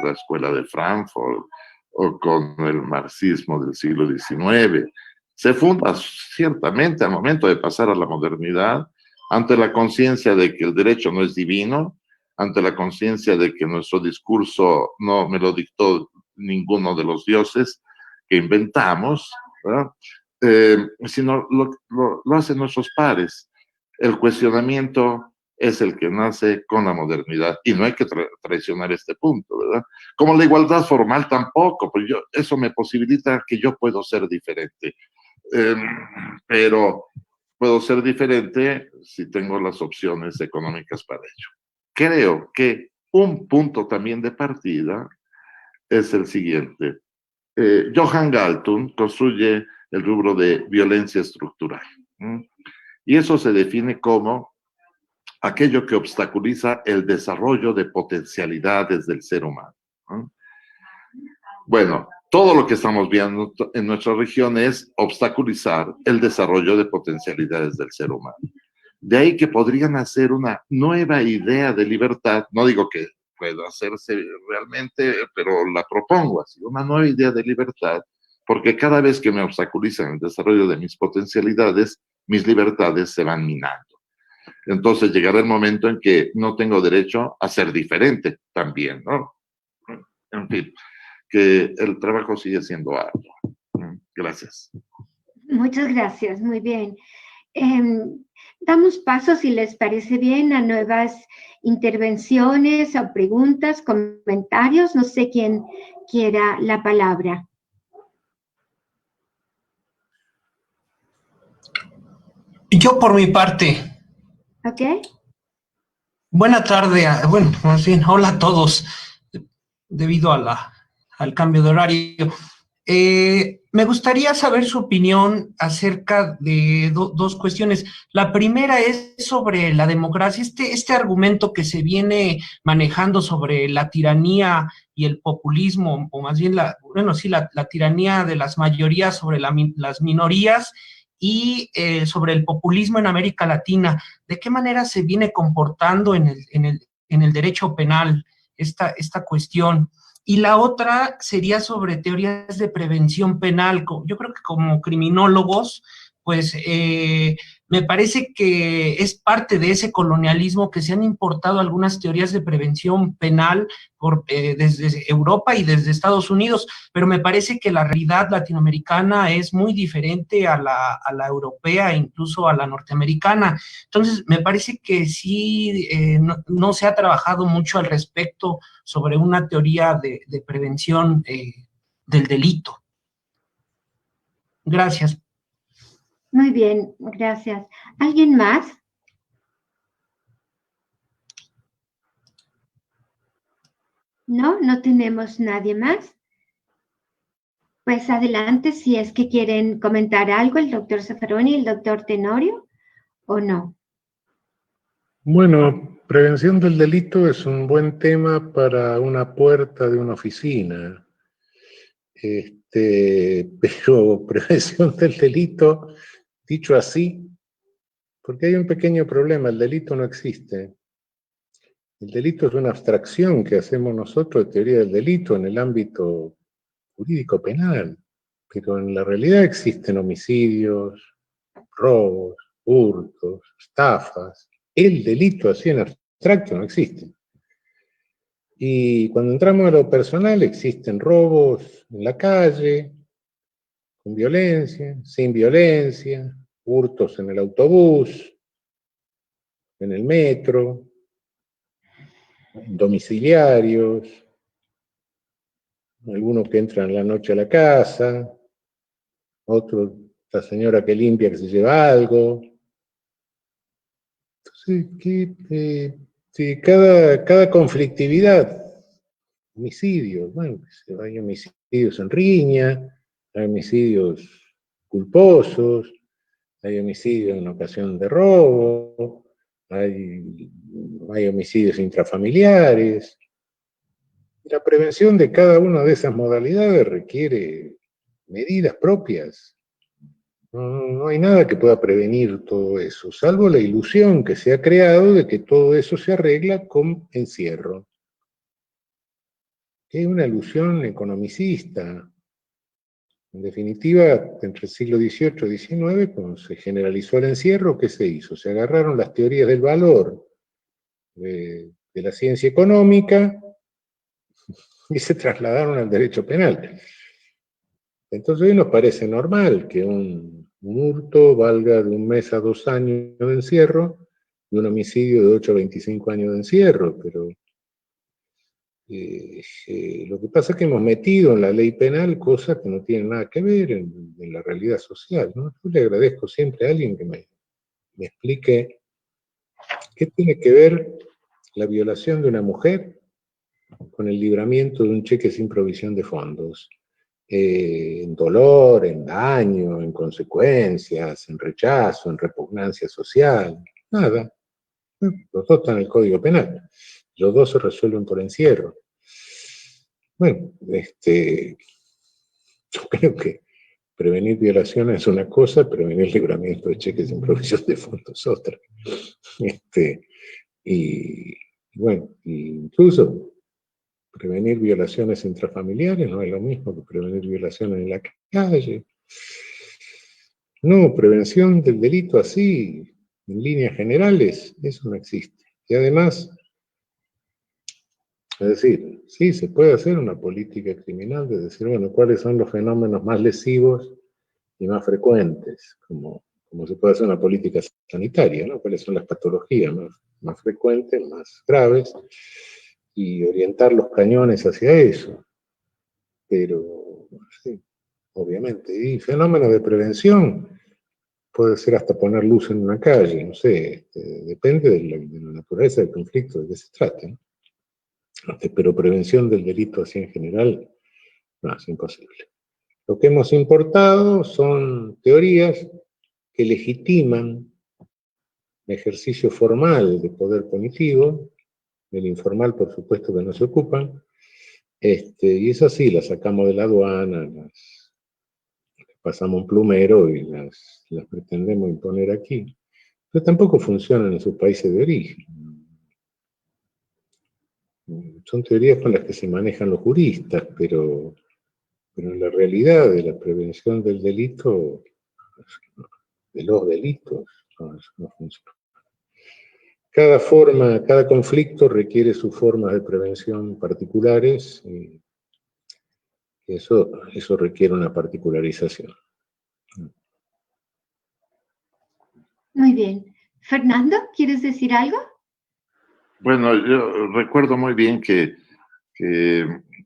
la escuela de Frankfurt o con el marxismo del siglo XIX. Se funda ciertamente al momento de pasar a la modernidad, ante la conciencia de que el derecho no es divino, ante la conciencia de que nuestro discurso no me lo dictó ninguno de los dioses que inventamos, ¿verdad? Sino lo hacen nuestros pares. El cuestionamiento es el que nace con la modernidad y no hay que traicionar este punto, ¿verdad? Como la igualdad formal tampoco, pues eso me posibilita que yo puedo ser diferente, pero puedo ser diferente si tengo las opciones económicas para ello. Creo que un punto también de partida es el siguiente. Johann Galtung construye el rubro de violencia estructural. Y eso se define como aquello que obstaculiza el desarrollo de potencialidades del ser humano. Bueno, todo lo que estamos viendo en nuestra región es obstaculizar el desarrollo de potencialidades del ser humano. De ahí que podrían hacer una nueva idea de libertad, no digo que pueda hacerse realmente, pero la propongo así, una nueva idea de libertad, porque cada vez que me obstaculizan el desarrollo de mis potencialidades, mis libertades se van minando. Entonces llegará el momento en que no tengo derecho a ser diferente también, ¿no? En fin, que el trabajo sigue siendo arduo. Gracias. Muchas gracias, muy bien. Damos paso, si les parece bien, a nuevas intervenciones o preguntas, comentarios. No sé quién quiera la palabra. Yo por mi parte. ¿Ok? Buena tarde, bueno, más bien, hola a todos, debido a al cambio de horario. Me gustaría saber su opinión acerca de dos cuestiones. La primera es sobre la democracia, este argumento que se viene manejando sobre la tiranía y el populismo, o más bien la tiranía de las mayorías sobre las minorías y sobre el populismo en América Latina. ¿De qué manera se viene comportando en el derecho penal esta cuestión? Y la otra sería sobre teorías de prevención penal. Yo creo que como criminólogos, pues me parece que es parte de ese colonialismo que se han importado algunas teorías de prevención penal desde Europa y desde Estados Unidos, pero me parece que la realidad latinoamericana es muy diferente a la europea e incluso a la norteamericana. Entonces, me parece que sí no se ha trabajado mucho al respecto sobre una teoría de prevención del delito. Gracias. Muy bien, gracias. ¿Alguien más? No, no tenemos nadie más. Pues adelante, si es que quieren comentar algo, el doctor Zaffaroni y el doctor Tenorio, ¿o no? Bueno, prevención del delito es un buen tema para una puerta de una oficina. Pero prevención del delito, dicho así, porque hay un pequeño problema, el delito no existe. El delito es una abstracción que hacemos nosotros de teoría del delito en el ámbito jurídico penal, pero en la realidad existen homicidios, robos, hurtos, estafas. El delito así en abstracto no existe. Y cuando entramos a lo personal, existen robos en la calle, con violencia, sin violencia, hurtos en el autobús, en el metro, domiciliarios, algunos que entran en la noche a la casa, otro, la señora que limpia que se lleva algo. Entonces, sí, cada conflictividad, homicidios, bueno, hay homicidios en riña, hay homicidios culposos, hay homicidios en ocasión de robo, hay homicidios intrafamiliares. La prevención de cada una de esas modalidades requiere medidas propias. No hay nada que pueda prevenir todo eso, salvo la ilusión que se ha creado de que todo eso se arregla con encierro. Que es una ilusión economicista. En definitiva, entre el siglo XVIII y XIX, cuando se generalizó el encierro, ¿qué se hizo? Se agarraron las teorías del valor de la ciencia económica y se trasladaron al derecho penal. Entonces hoy nos parece normal que un hurto valga de 1 mes a 2 años de encierro y un homicidio de 8 a 25 años de encierro, pero lo que pasa es que hemos metido en la ley penal cosas que no tienen nada que ver en la realidad social, ¿no? Yo le agradezco siempre a alguien que me explique qué tiene que ver la violación de una mujer con el libramiento de un cheque sin provisión de fondos. en dolor, en daño, en consecuencias, en rechazo, en repugnancia social, nada. Los dos están en el Código Penal. Los dos se resuelven por encierro. Bueno, yo creo que prevenir violaciones es una cosa, prevenir libramiento de cheques sin provisión de fondos es otra. Y bueno, incluso prevenir violaciones intrafamiliares no es lo mismo que prevenir violaciones en la calle. No, prevención del delito así, en líneas generales, eso no existe. Y además, es decir, sí, se puede hacer una política criminal de decir, bueno, cuáles son los fenómenos más lesivos y más frecuentes, como se puede hacer una política sanitaria, ¿no? Cuáles son las patologías más frecuentes, más graves, y orientar los cañones hacia eso. Pero, sí, obviamente. Y fenómenos de prevención, puede ser hasta poner luz en una calle, no sé, depende de la naturaleza del conflicto de que se trate, ¿no? Pero prevención del delito así en general, no, es imposible. Lo que hemos importado son teorías que legitiman el ejercicio formal de poder punitivo, el informal por supuesto que no se ocupan, y esas sí, las sacamos de la aduana, las pasamos un plumero y las pretendemos imponer aquí. Pero tampoco funcionan en sus países de origen. Son teorías con las que se manejan los juristas, pero en la realidad de la prevención del delito, de los delitos, no funciona. Cada conflicto requiere sus formas de prevención particulares, y eso requiere una particularización. Muy bien. Fernando, ¿quieres decir algo? Bueno, yo recuerdo muy bien que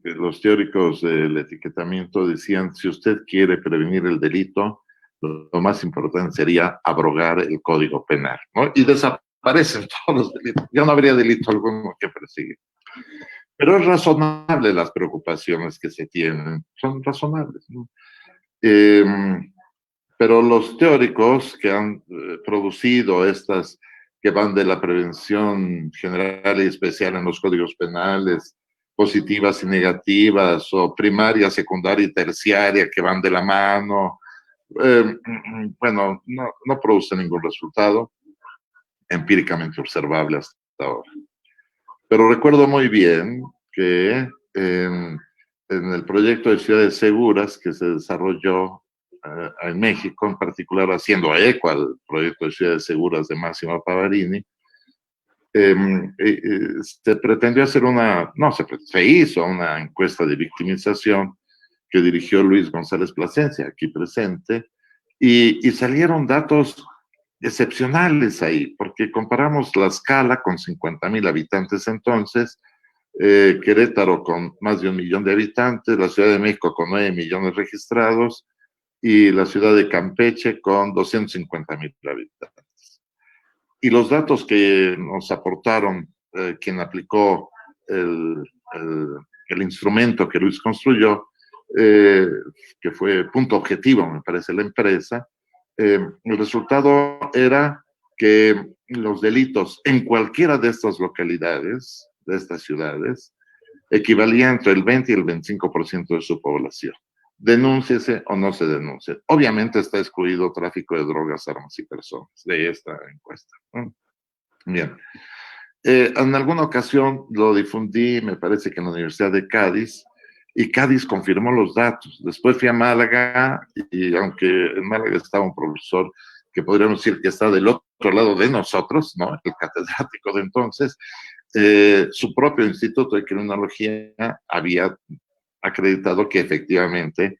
los teóricos del etiquetamiento decían, si usted quiere prevenir el delito, lo más importante sería abrogar el Código Penal, ¿no? Y desaparecen todos los delitos. Ya no habría delito alguno que perseguir. Pero es razonable las preocupaciones que se tienen, son razonables, ¿no? Pero los teóricos que han producido estas que van de la prevención general y especial en los códigos penales, positivas y negativas, o primaria, secundaria y terciaria que van de la mano, bueno, no produce ningún resultado empíricamente observable hasta ahora. Pero recuerdo muy bien que en el proyecto de ciudades seguras que se desarrolló en México, en particular haciendo eco al proyecto de ciudades seguras de Máximo Pavarini, se pretendió hacer se hizo una encuesta de victimización que dirigió Luis González Plasencia, aquí presente, y salieron datos excepcionales ahí, porque comparamos la escala con 50,000 habitantes entonces, Querétaro con más de 1 millón de habitantes, la Ciudad de México con 9 millones registrados, y la ciudad de Campeche con 250,000 habitantes. Y los datos que nos aportaron quien aplicó el instrumento que Luis construyó, que fue Punto Objetivo, me parece, la empresa, el resultado era que los delitos en cualquiera de estas localidades, de estas ciudades, equivalían entre el 20 y el 25% de su población. Denúnciese o no se denuncie. Obviamente está excluido tráfico de drogas, armas y personas de esta encuesta. Bien. En alguna ocasión lo difundí, me parece que en la Universidad de Cádiz, y Cádiz confirmó los datos. Después fui a Málaga, y aunque en Málaga estaba un profesor que podríamos decir que está del otro lado de nosotros, ¿no? El catedrático de entonces, su propio Instituto de Criminología había acreditado que efectivamente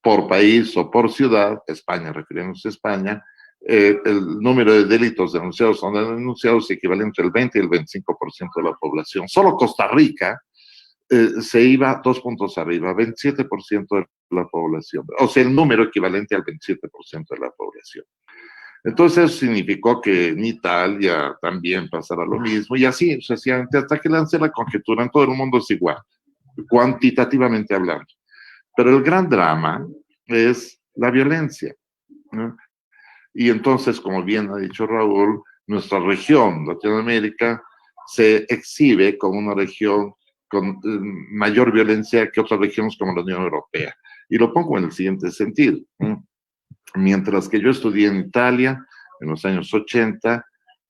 por país o por ciudad, España, refiriéndose a España, el número de delitos denunciados o no denunciados equivalente al 20 y el 25% de la población. Solo Costa Rica se iba 2 puntos arriba, 27% de la población, o sea, el número equivalente al 27% de la población. Entonces eso significó que en Italia también pasará lo mismo, y así sucesivamente, hasta que lancé la conjetura, en todo el mundo es igual, cuantitativamente hablando. Pero el gran drama es la violencia, ¿no? Y entonces, como bien ha dicho Raúl, nuestra región, Latinoamérica, se exhibe como una región con mayor violencia que otras regiones como la Unión Europea. Y lo pongo en el siguiente sentido. Mientras que yo estudié en Italia, en los años 80,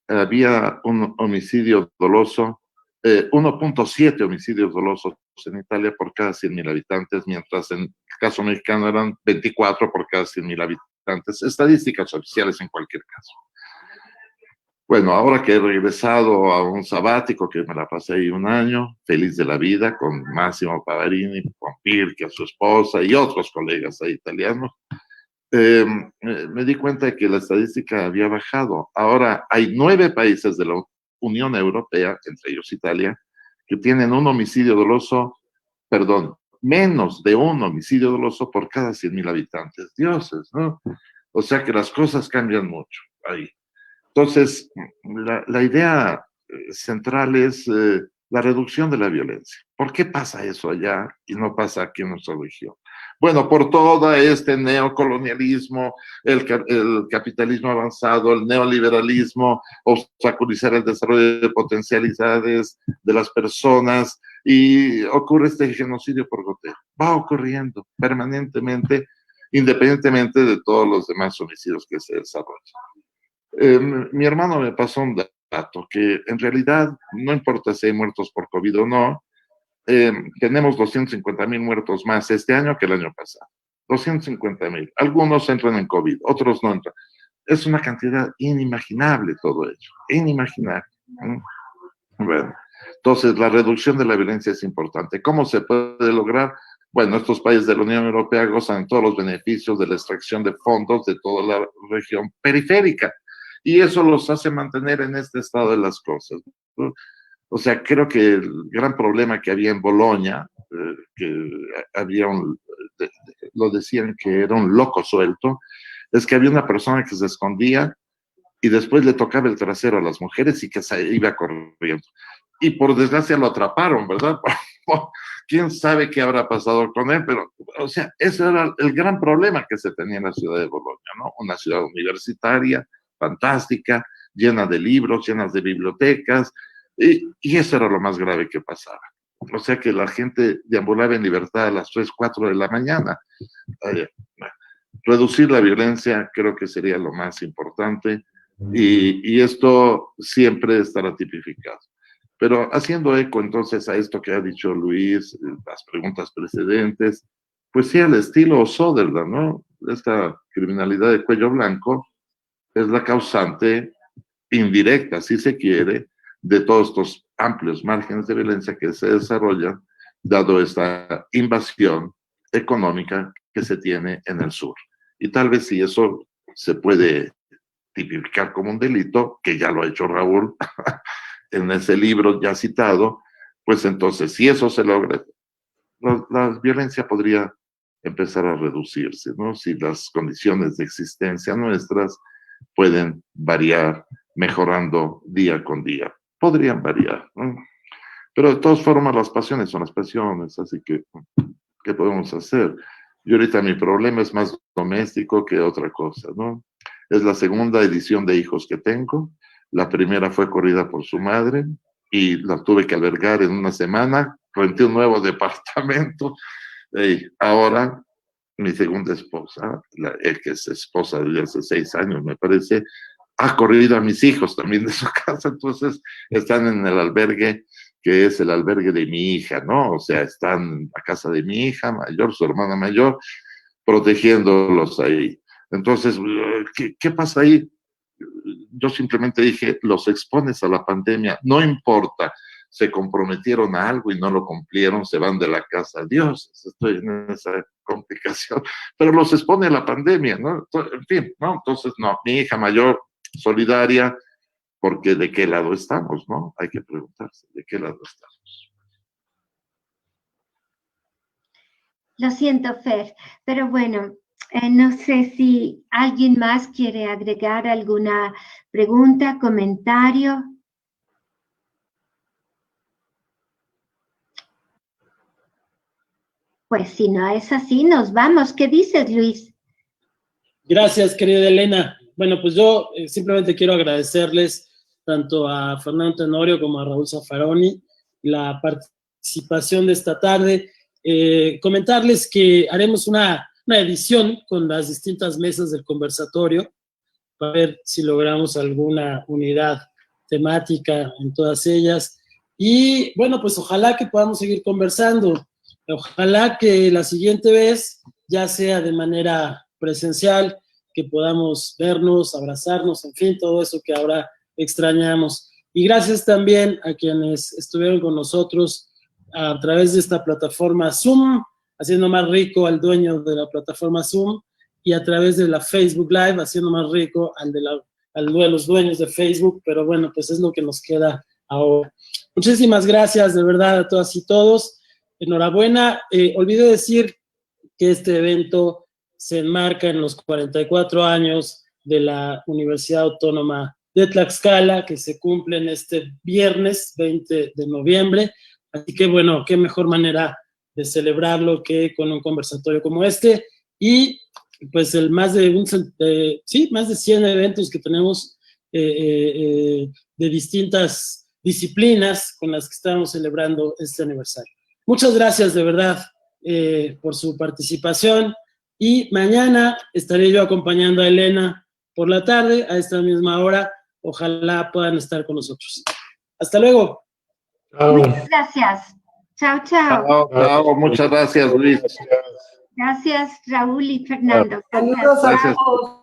había un homicidio doloso, 1.7 homicidios dolosos en Italia por cada 100.000 habitantes, mientras en el caso mexicano eran 24 por cada 100.000 habitantes. Estadísticas oficiales en cualquier caso. Bueno, ahora que he regresado a un sabático, que me la pasé ahí un año, feliz de la vida, con Massimo Pavarini, con Pirchi, su esposa y otros colegas ahí italianos, me di cuenta de que la estadística había bajado. Ahora hay 9 países de la Unión Europea, entre ellos Italia, que tienen un homicidio doloso, perdón, menos de un homicidio doloso por cada 100.000 habitantes. Dioses, ¿no? O sea que las cosas cambian mucho ahí. Entonces, la idea central es la reducción de la violencia. ¿Por qué pasa eso allá y no pasa aquí en nuestra región? Bueno, por todo este neocolonialismo, el capitalismo avanzado, el neoliberalismo, obstaculizar el desarrollo de potencialidades de las personas, y ocurre este genocidio por goteo. Va ocurriendo permanentemente, independientemente de todos los demás homicidios que se desarrollan. Mi hermano me pasó un dato, que en realidad no importa si hay muertos por COVID o no, tenemos 250.000 muertos más este año que el año pasado. 250.000. Algunos entran en COVID, otros no entran. Es una cantidad inimaginable todo ello, inimaginable. Bueno, entonces la reducción de la violencia es importante. ¿Cómo se puede lograr? Bueno, estos países de la Unión Europea gozan de todos los beneficios de la extracción de fondos de toda la región periférica, y eso los hace mantener en este estado de las cosas, ¿no? O sea, creo que el gran problema que había en Bolonia, que había lo decían que era un loco suelto, es que había una persona que se escondía y después le tocaba el trasero a las mujeres y que se iba corriendo. Y por desgracia lo atraparon, ¿verdad? ¿Quién sabe qué habrá pasado con él? Pero, o sea, ese era el gran problema que se tenía en la ciudad de Bolonia, ¿no? Una ciudad universitaria, fantástica, llena de libros, llenas de bibliotecas, y eso era lo más grave que pasaba. O sea que la gente deambulaba en libertad a las 3, 4 de la mañana. Reducir la violencia creo que sería lo más importante, y esto siempre estará tipificado. Pero haciendo eco entonces a esto que ha dicho Luis, las preguntas precedentes, pues sí, al estilo Söderberg, ¿no? Esta criminalidad de cuello blanco es la causante indirecta, si se quiere, de todos estos amplios márgenes de violencia que se desarrollan, dado esta invasión económica que se tiene en el sur. Y tal vez si eso se puede tipificar como un delito, que ya lo ha hecho Raúl en ese libro ya citado, pues entonces si eso se logra, la violencia podría empezar a reducirse, ¿no? Si las condiciones de existencia nuestras pueden variar, mejorando día con día. Podrían variar, ¿no? Pero de todas formas las pasiones son las pasiones, así que, ¿qué podemos hacer? Y ahorita mi problema es más doméstico que otra cosa, ¿no? Es la segunda edición de hijos que tengo. La primera fue corrida por su madre y la tuve que albergar en una semana. Renté un nuevo departamento. Ahora, mi segunda esposa, que es esposa de hace 6 años, me parece, ha corrido a mis hijos también de su casa. Entonces, están en el albergue, que es el albergue de mi hija, ¿no? O sea, están en la casa de mi hija mayor, su hermana mayor, protegiéndolos ahí. Entonces, ¿qué pasa ahí? Yo simplemente dije, los expones a la pandemia, no importa, se comprometieron a algo y no lo cumplieron, se van de la casa. Dios, estoy en esa complicación, pero los expone a la pandemia, ¿no? En fin, ¿no? Entonces, no, mi hija mayor, solidaria, porque ¿de qué lado estamos, no? Hay que preguntarse, ¿de qué lado estamos? Lo siento, Fer, pero bueno, no sé si alguien más quiere agregar alguna pregunta, comentario. pues si no es así, nos vamos. ¿Qué dices, Luis? Gracias, querida Elena. Bueno, pues yo simplemente quiero agradecerles tanto a Fernando Tenorio como a Raúl Zaffaroni la participación de esta tarde. Comentarles que haremos una edición con las distintas mesas del conversatorio para ver si logramos alguna unidad temática en todas ellas. Y bueno, pues ojalá que podamos seguir conversando. Ojalá que la siguiente vez ya sea de manera presencial, que podamos vernos, abrazarnos, en fin, todo eso que ahora extrañamos. Y gracias también a quienes estuvieron con nosotros a través de esta plataforma Zoom, haciendo más rico al dueño de la plataforma Zoom, y a través de la Facebook Live, haciendo más rico al de los dueños de Facebook, pero bueno, pues es lo que nos queda ahora. Muchísimas gracias, de verdad, a todas y todos. Enhorabuena. Olvidé decir que este evento se enmarca en los 44 años de la Universidad Autónoma de Tlaxcala, que se cumplen este viernes 20 de noviembre. Así que, bueno, qué mejor manera de celebrarlo que con un conversatorio como este. Y, pues, más de 100 eventos que tenemos de distintas disciplinas con las que estamos celebrando este aniversario. Muchas gracias, de verdad, por su participación. Y mañana estaré yo acompañando a Elena por la tarde, a esta misma hora. Ojalá puedan estar con nosotros. Hasta luego. Muchas gracias. Chao, chao. Chao, chao. Muchas gracias, Luis. Gracias, Raúl y Fernando. Saludos a Gracias. todos.